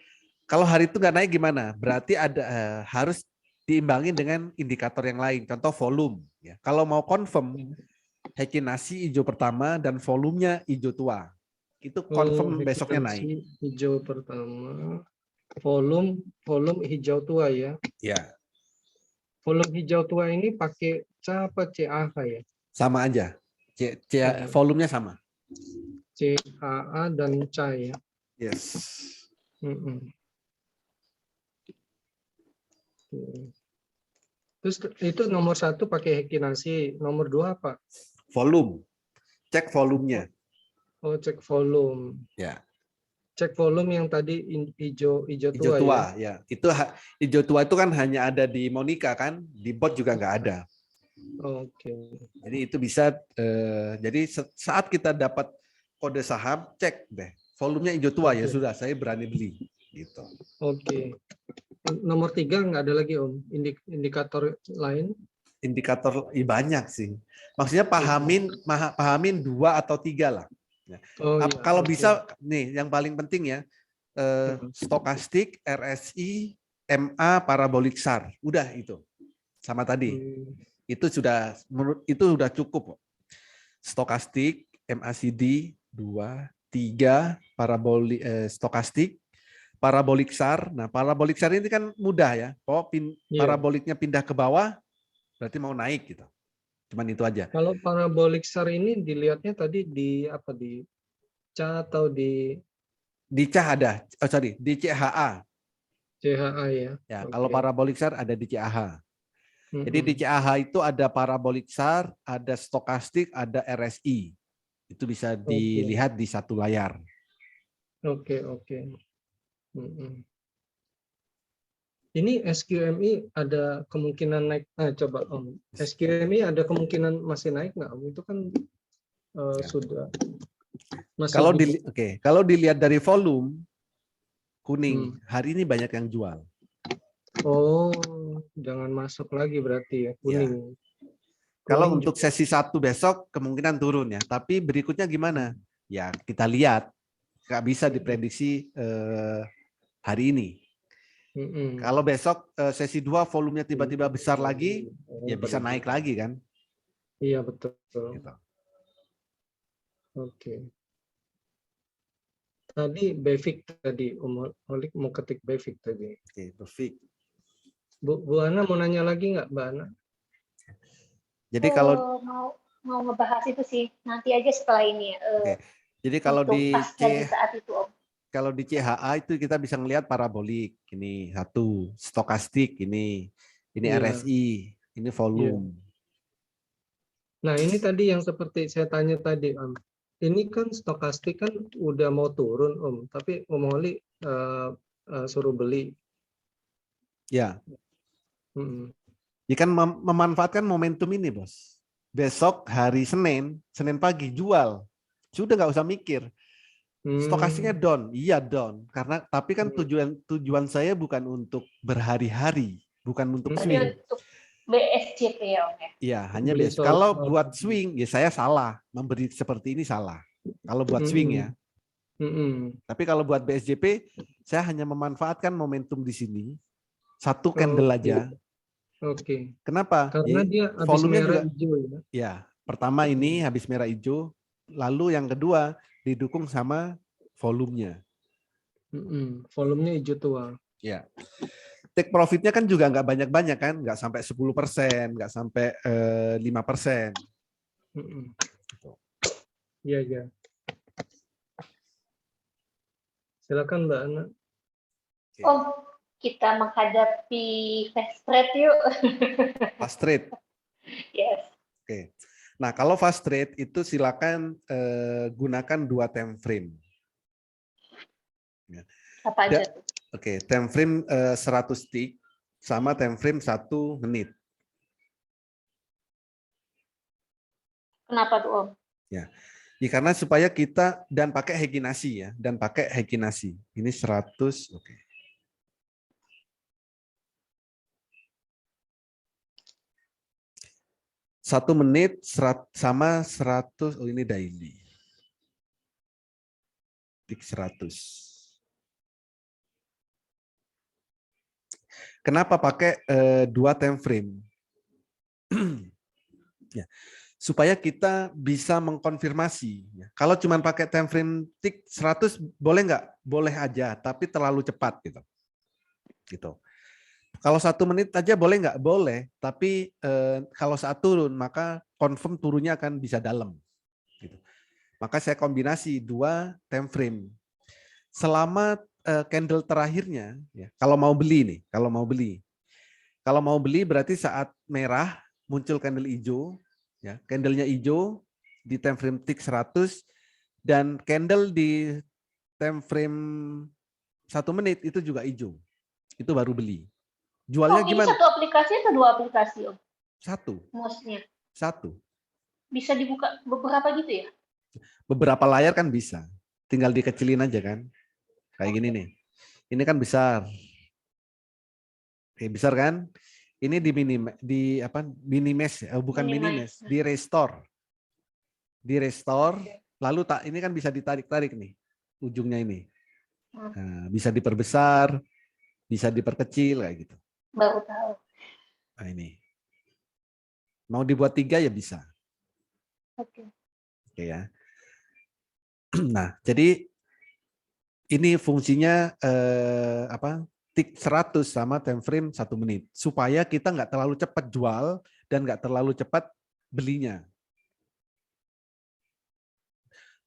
Kalau hari itu nggak naik gimana? Berarti ada harus diimbangin dengan indikator yang lain. Contoh volume. Ya. Kalau mau confirm, Heki Nasi hijau pertama dan volumenya hijau tua. Itu confirm besoknya naik. Hijau pertama, volume hijau tua ya. Ya. Volume hijau tua ini pakai CA apa CAH ya? Sama aja. Volumenya sama. CAA dan CA ya. Yes. Terus itu nomor 1 pakai Heki Nasi, nomor 2 apa? Volume. Cek volumenya. Oh, cek volume. Ya. Cek volume yang tadi hijau tua, ya. Itu hijau tua itu kan hanya ada di Monica kan, di bot juga nggak ada. Oke. Jadi itu bisa jadi saat kita dapat kode saham, cek deh volumenya hijau tua. Ya sudah, saya berani beli gitu. Oke. Nomor 3 nggak ada lagi, Om, indikator lain? Indikator banyak sih. Maksudnya pahamin 2 atau 3 lah. Kalau bisa nih yang paling penting ya, stokastik, RSI, MA, parabolik SAR. Udah itu. Sama tadi. Itu sudah cukup. Stokastik, MACD 2, 3, parabolik stokastik, parabolik SAR. Nah, parabolik SAR ini kan mudah ya. Paraboliknya pindah ke bawah berarti mau naik gitu. Cuman itu aja. Kalau parabolik SAR ini dilihatnya tadi di apa, di CA atau di CA ada. Oh sorry, di CHA. CHA ya. Ya, kalau parabolik SAR ada di CAH. Jadi di CAH itu ada parabolik SAR, ada stokastik, ada RSI. Itu bisa dilihat di satu layar. Oke. Ini SQMI ada kemungkinan naik. Coba Om, SQMI ada kemungkinan masih naik nggak, Om? Itu kan sudah. Kalau dilihat dari volume kuning, hari ini banyak yang jual. Oh, jangan masuk lagi berarti ya, kuning. Ya. Kalau untuk sesi 1 besok kemungkinan turun ya, tapi berikutnya gimana? Ya kita lihat, nggak bisa diprediksi hari ini. Kalau besok sesi 2 volumenya tiba-tiba besar lagi, ya bisa naik lagi kan? Iya betul. Gitu. Oke. Tadi Befik tadi, Om Holik mau ketik Befik tadi. Oke, Befik. Bu Ana mau nanya lagi nggak, Mbak Ana? Jadi kalau mau ngebahas itu sih nanti aja setelah ini. Jadi kalau di saat itu, Om. Kalau di CHA itu kita bisa ngelihat parabolik, ini 1, stokastik ini RSI, ini volume. Nah ini tadi yang seperti saya tanya tadi, Om. Ini kan stokastik kan udah mau turun, Om, tapi Om Holi suruh beli. Ya. Ya kan memanfaatkan momentum ini, Bos. Besok hari Senin pagi jual. Sudah nggak usah mikir. Stokastiknya down, iya down. Tapi kan tujuan saya bukan untuk berhari-hari, bukan untuk swing. Untuk BSJP ya, Om ya. Iya, hanya BS. Kalau buat swing, ya saya salah. Memberi seperti ini salah. Kalau buat swing ya. Tapi kalau buat BSJP, saya hanya memanfaatkan momentum di sini. 1 candle aja. Oke. Kenapa? Karena dia habis merah hijau ya. Ya, pertama ini habis merah hijau, lalu yang kedua didukung sama volumenya. Volumenya hijau tua. Ya. Take profitnya kan juga nggak banyak-banyak kan, nggak sampai 10%, nggak sampai 5%. Iya. Silakan Mbak Ana. Oh, kita menghadapi fast trade yuk. Fast trade. Yes. Oke. Nah, kalau fast trade itu silakan gunakan 2 time frame. Ya. Apa aja tuh? Oke, time frame 100 tick sama time frame 1 menit. Kenapa tuh, Om? Ya. Ya, karena supaya kita dan pakai heginasi ya, dan pakai heginasi. Ini 100, oke. Satu menit sama 100, oh ini daily. Tik 100. Kenapa pakai 2 time frame? Ya, supaya kita bisa mengkonfirmasi. Kalau cuma pakai time frame tik 100 boleh nggak? Boleh aja, tapi terlalu cepat gitu. Kalau 1 menit aja boleh nggak? Boleh, tapi kalau saat turun maka confirm turunnya akan bisa dalam. Gitu. Maka saya kombinasi 2 time frame. Selama candle terakhirnya, ya, kalau mau beli berarti saat merah muncul candle hijau, ya, candlenya hijau di time frame tick 100 dan candle di time frame 1 menit itu juga hijau. Itu baru beli. Jualnya ini gimana? 1 aplikasi atau 2 aplikasi, Om? 1. Mostnya. 1. Bisa dibuka beberapa gitu ya? Beberapa layar kan bisa. Tinggal dikecilin aja kan. Kayak gini nih. Ini kan besar. Oke, besar kan? Ini minimes, bukan minimes, di restore. Di restore, lalu ini kan bisa ditarik-tarik nih ujungnya ini. Nah, bisa diperbesar, bisa diperkecil kayak gitu. Baru tahu. Nah, ini. Mau dibuat 3 ya bisa. Oke. Oke ya. Nah, jadi ini fungsinya tik 100 sama time frame 1 menit supaya kita nggak terlalu cepat jual dan nggak terlalu cepat belinya.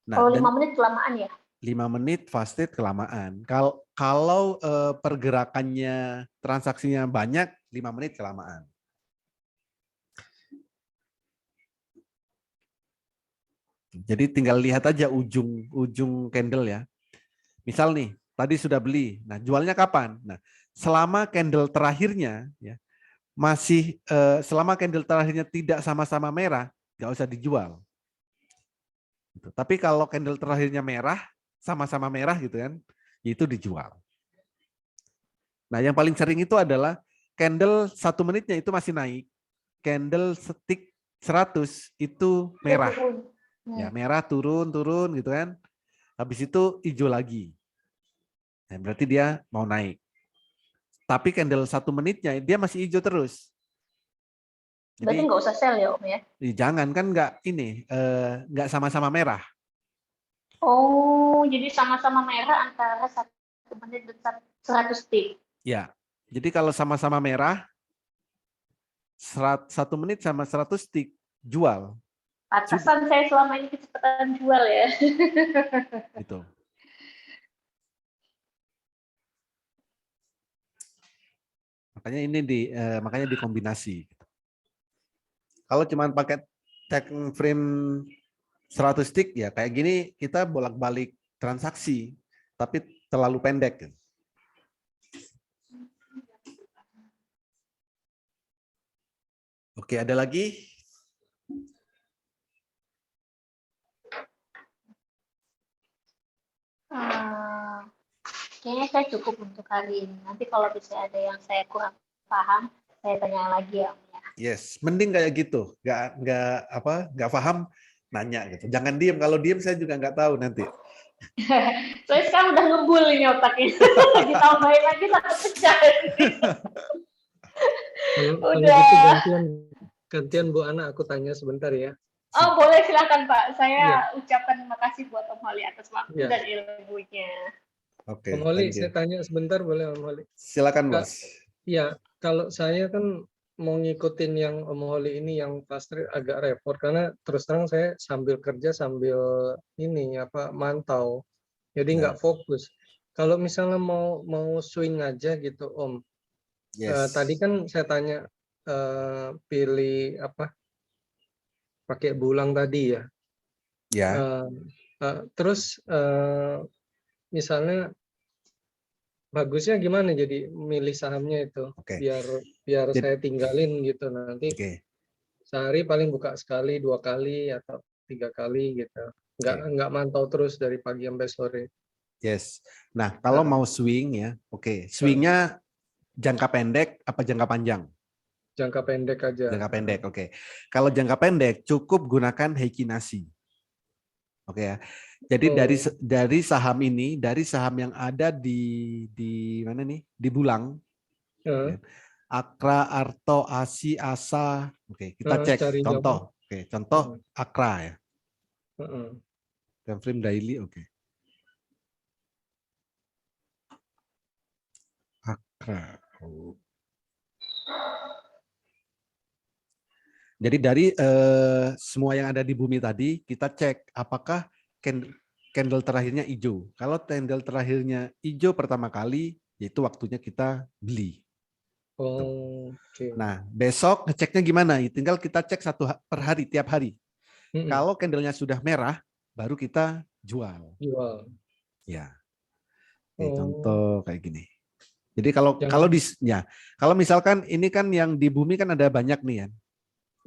Nah, Kalau 5 menit kelamaan ya? 5 menit fasted kelamaan. Kalau pergerakannya transaksinya banyak, 5 menit kelamaan. Jadi tinggal lihat aja ujung candle ya. Misal nih, tadi sudah beli. Nah, jualnya kapan? Nah, selama candle terakhirnya ya selama candle terakhirnya tidak sama-sama merah, nggak usah dijual. Tapi kalau candle terakhirnya merah, sama-sama merah gitu kan, itu dijual. Nah, yang paling sering itu adalah candle 1 menitnya itu masih naik, candle stick 100 itu merah. Ya, merah turun gitu kan. Habis itu hijau lagi. Nah, berarti dia mau naik. Tapi candle 1 menitnya dia masih hijau terus. Berarti Jadi nggak usah sell ya, Om ya? jangan kan nggak sama-sama merah. Oh, jadi sama-sama merah antara 1 menit dan 100 tick. Ya, jadi kalau sama-sama merah 1 menit sama 100 tick jual. Pantesan saya selama ini kecepatan jual ya. Gitu. Makanya ini makanya dikombinasi. Kalau cuma pakai time frame 100 tick ya kayak gini kita bolak-balik transaksi tapi terlalu pendek. Oke, ada lagi? Kayaknya saya cukup untuk hari ini. Nanti kalau bisa ada yang saya kurang paham, saya tanya lagi ya, Om ya. Yes, mending kayak gitu. Nggak paham, nanya gitu. Jangan diem. Kalau diem saya juga nggak tahu nanti. Soalnya sekarang udah ngebul ini otaknya. Ditambahin lagi takut pecah. Kalau gitu gantian Bu Ana aku tanya sebentar ya. Oh boleh, silakan Pak. Saya ucapkan terima kasih buat Om Holly atas waktu dan ilmunya. Oke, Om Holly, saya tanya sebentar boleh Om Holly? Silakan Bos. Ya, kalau saya kan mau ngikutin yang Om Holly ini yang pasti agak repot karena terus terang saya sambil kerja sambil mantau, jadi nggak fokus. Kalau misalnya mau swing aja gitu Om, tadi kan saya tanya pilih pakai bulang tadi ya. Ya. Terus misalnya bagusnya gimana jadi milih sahamnya itu biar saya tinggalin gitu nanti sehari paling buka sekali 2 kali atau 3 kali gitu. nggak mantau terus dari pagi sampai sore. Yes. Nah, kalau mau swing ya, swingnya jangka pendek apa jangka panjang? Jangka pendek aja. Jangka pendek, oke. Kalau jangka pendek cukup gunakan Heikinasi. Oke ya. Jadi dari saham ini, dari saham yang ada di mana nih? Di Bulang. Ya. Akra, Arto, Asi, Asa. Oke, kita cek contoh. Oke, contoh Akra ya. Time frame daily, oke. Akra. Jadi dari semua yang ada di bumi tadi, kita cek apakah candle terakhirnya hijau. Kalau candle terakhirnya hijau pertama kali, yaitu waktunya kita beli. Nah, besok ngeceknya gimana? Tinggal kita cek per hari, tiap hari. Kalau candlenya sudah merah, baru kita jual. Ya. Oke, contoh kayak gini. Jadi kalau misalkan ini kan yang di bumi kan ada banyak nih ya.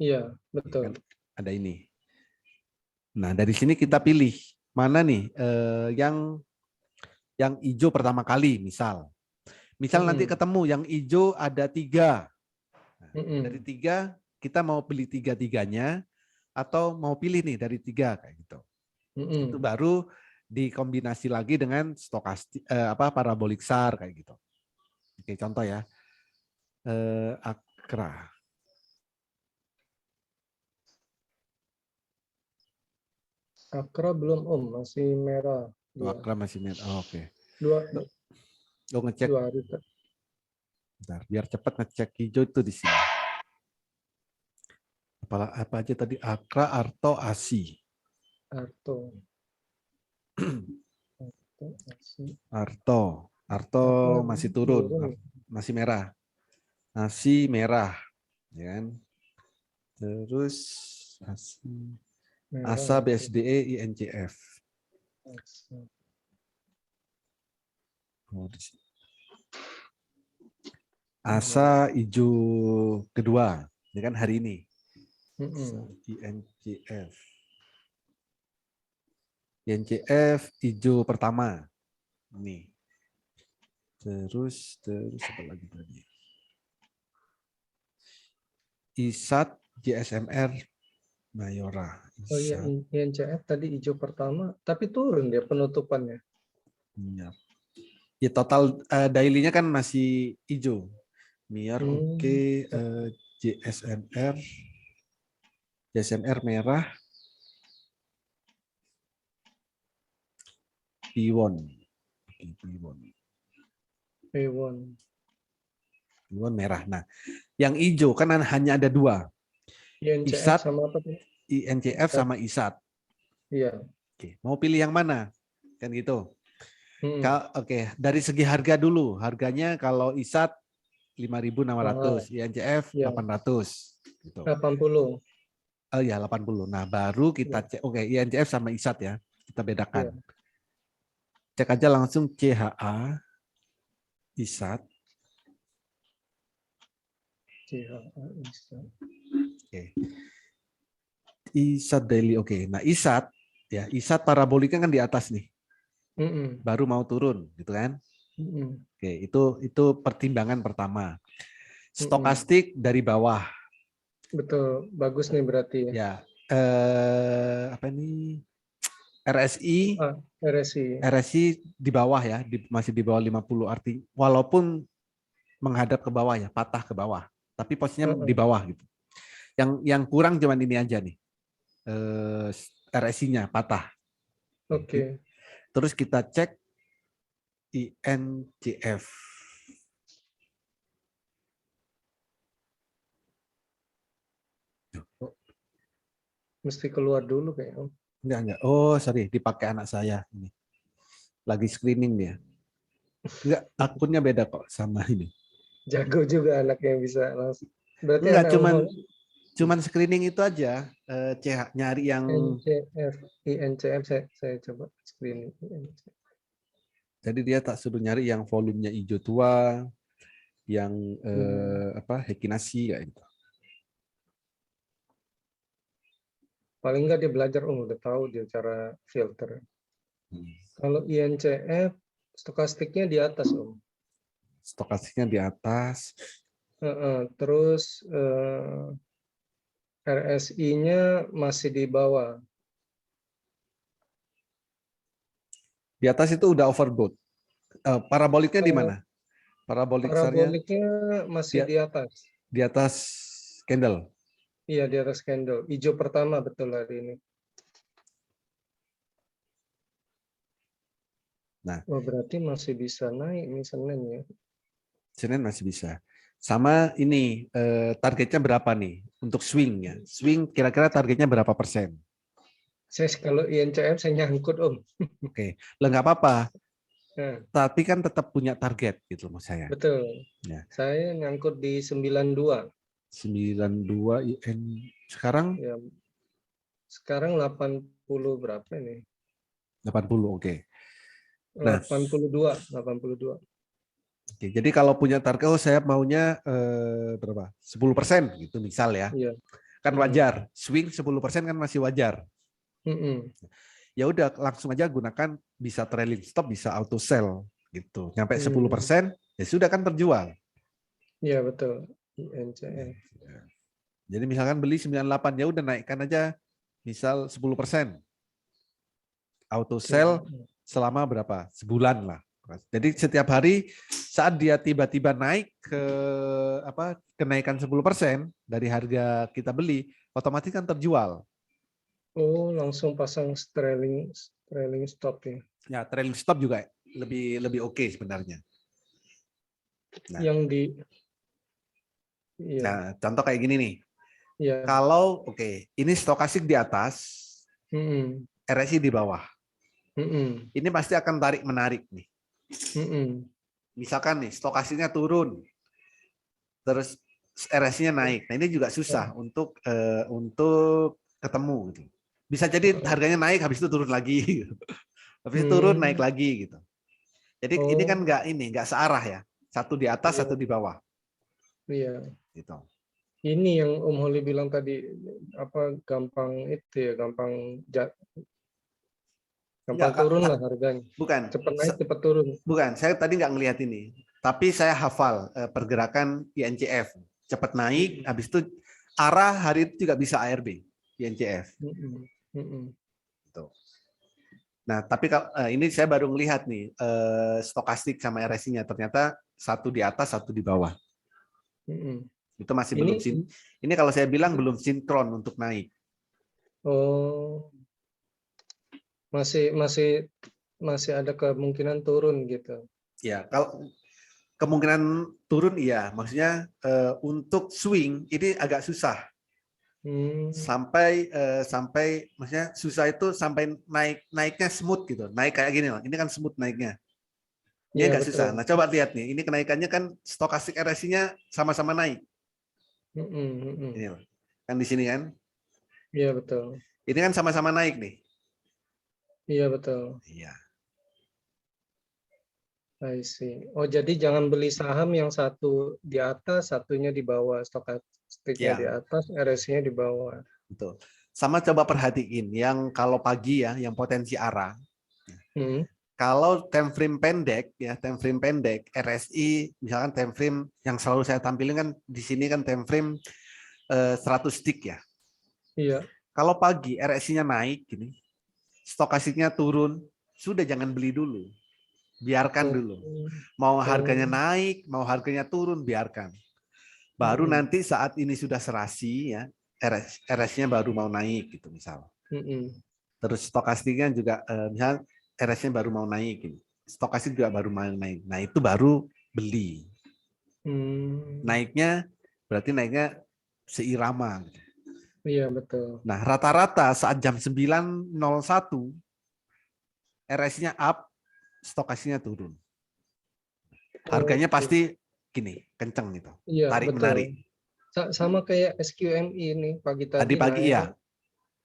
Iya, betul. Ada ini. Nah, dari sini kita pilih mana nih yang hijau pertama kali, misal nanti ketemu yang hijau ada 3. Nah, dari 3 kita mau pilih 3-3-nya atau mau pilih nih dari 3 kayak gitu. Itu baru dikombinasi lagi dengan stokastik parabolik SAR kayak gitu. Oke, contoh ya. Akra. Akra belum masih merah. Akra masih merah. Oh, oke. Ngecek. 2 hari. Bentar, biar cepat ngecek hijau itu di sini. Apa aja tadi? Akra, Arto, Asi. Arto masih turun, masih merah. Asi merah, ya kan? Terus Asa, BSDE, INCF. Asa hijau kedua, ya kan hari ini. INCF. INCF hijau pertama. Ini. Terus apa lagi tadi? ISAT, JSMR, Mayora. Oh iya, INCF tadi hijau pertama, tapi turun dia penutupannya. Ya total daily-nya kan masih hijau. Miar oke, JSMR merah, Piwon merah. Nah, yang hijau kan hanya ada 2. ISAT sama apa tuh? INCF sama ISAT. Iya. Oke, mau pilih yang mana? Kan gitu. Oke, dari segi harga dulu. Harganya kalau ISAT 5.600, INCF 800 gitu. 80. Oh ya, 80. Nah, baru kita cek. Oke, INCF sama ISAT ya. Kita bedakan. Cek aja langsung CHA ISAT. Oke. ISAT daily. Oke. Nah, ISAT ya, ISAT parabolika kan di atas nih. Baru mau turun, gitu kan? Oke, itu pertimbangan pertama. Stokastik dari bawah. Betul, bagus nih berarti ya. Ya, apa ini? RSI di bawah ya, masih di bawah 50 arti. Walaupun menghadap ke bawah ya, patah ke bawah, tapi posisinya di bawah gitu. Yang kurang cuman ini aja nih. RSI-nya patah. Oke. Terus kita cek INCF. Mesti keluar dulu kayaknya. Enggak. Oh, sorry, dipakai anak saya ini. Lagi screening dia. Enggak, akunnya beda kok sama ini. Jago juga anaknya bisa langsung. Berarti enggak, cuman screening itu aja. Nyari yang INCF saya coba screening. Jadi dia tak suruh nyari yang volumenya hijau tua, yang Heikinasi kayak gitu. Paling nggak dia belajar, oh udah tahu dia cara filter. Kalau INCF stokastiknya di atas Om. Stokastiknya di atas. Terus RSI-nya masih di bawah. Di atas itu udah overbought. Paraboliknya di mana? Parabolik SAR-nya Paraboliknya masih di atas. di atas candle. Iya, di atas candle. Hijau pertama betul hari ini. Nah, oh, berarti masih bisa naik nih Senin ya. Senin masih bisa. Sama ini targetnya berapa nih untuk swing-nya? Swing kira-kira targetnya berapa persen? Saya kalau INCF saya nyangkut Om. Oke, lah nggak apa-apa. Nah, Tapi kan tetap punya target gitu mas saya. betul. Ya. Saya nyangkut di 92. 92 IN sekarang Ya, sekarang 80 berapa ini? 80, oke. Nah, 82. oke, jadi kalau punya target, saya maunya berapa? 10% gitu misal ya. Iya. Kan wajar. Swing 10% kan masih wajar. Ya udah langsung aja gunakan, bisa trailing stop, bisa auto sell gitu. Nyampe 10%, ya sudah kan terjual. Iya betul. INCF. Jadi misalkan beli 98, ya udah naikkan aja misal 10%. Auto sell selama berapa? Sebulan lah. Jadi setiap hari saat dia tiba-tiba naik ke kenaikan 10% dari harga kita beli, otomatis kan terjual. Oh, langsung pasang trailing stop ya. Ya, trailing stop juga lebih oke sebenarnya. Nah, yang di iya. Nah, contoh kayak gini nih. Iya. Kalau ini stokastik di atas, RSI di bawah. Ini pasti akan tarik menarik nih. Misalkan nih stokastiknya turun, terus RSI-nya naik. Nah ini juga susah untuk ketemu gitu. Bisa jadi harganya naik, habis itu turun lagi. Habis itu turun naik lagi gitu. Jadi ini kan nggak searah ya. Satu di atas, satu di bawah. Iya. Gitu. Ini yang Om Holi bilang tadi gampang itu ya, gampang turun lah harganya. Bukan. Cepat naik, cepat turun. Bukan, saya tadi nggak ngelihat ini. Tapi saya hafal pergerakan INCF. Cepat naik, habis itu arah hari itu juga bisa ARB, INCF. Nah, tapi ini saya baru melihat nih, stokastik sama RSI-nya. Ternyata satu di atas, satu di bawah. Itu masih belum ini kalau saya bilang belum sinkron untuk naik. Oh. Masih ada kemungkinan turun gitu. Ya, kalau kemungkinan turun iya, maksudnya untuk swing ini agak susah. Sampai maksudnya susah itu sampai naiknya smooth gitu. Naik kayak gini loh. Ini kan smooth naiknya. Ini agak susah. Nah, coba lihat nih. Ini kenaikannya kan stokastik RSI-nya sama-sama naik. Ini loh. Kan di sini kan? Iya, betul. Ini kan sama-sama naik nih. Iya, betul. Iya. I see. Oh, jadi jangan beli saham yang satu di atas, satunya di bawah. Stokastiknya di atas, RSI-nya di bawah. Betul. Sama coba perhatiin yang kalau pagi ya, yang potensi arah. Kalau time frame pendek ya, time frame pendek, RSI misalkan time frame yang selalu saya tampilin kan di sini kan time frame 100 tick ya. Iya. Kalau pagi RSI-nya naik gini, stokastiknya turun, sudah jangan beli dulu. Biarkan dulu. Mau harganya naik, mau harganya turun, biarkan. Baru nanti saat ini sudah serasi ya, RS-nya baru mau naik gitu misal. Terus stokastiknya juga misal RS-nya baru mau naik gitu. Stokastik juga baru mau naik. Nah, itu baru beli. Naiknya berarti naiknya seirama gitu. Iya, betul. Nah, rata-rata saat jam 9.01 RS-nya up, stokastiknya turun. Harganya pasti gini, kenceng gitu. Iya, tarik betul. menarik. Sama kayak SQMI ini pagi Tadi pagi naik, ya.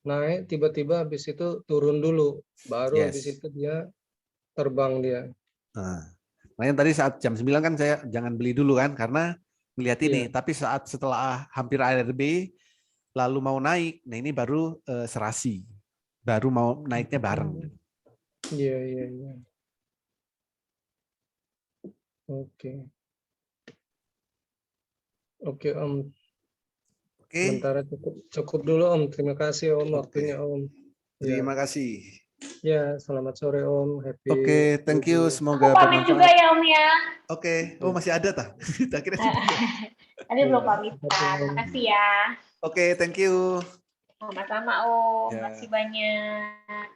Naik tiba-tiba habis itu turun dulu, baru habis itu dia terbang dia. Nah, makanya tadi saat jam 9 kan saya jangan beli dulu kan karena melihat ini, tapi setelah hampir ARB lalu mau naik, nah ini baru serasi, baru mau naiknya bareng. Iya, iya, iya. Oke. Oke, Om. Oke, Sementara cukup dulu, Om. Terima kasih, Om, Oke. waktunya, Om. terima Ya, kasih. ya, selamat sore, Om. Happy. Oke, thank you, weekend. semoga Aku pamit juga bermanfaat. ya Om ya. Oke, oh masih ada tah? Akhirnya sudah. Tadi belum Ya, pamitan. Om. Makasih ya. Oke, thank you. Sama-sama Om. Ya. Makasih banyak.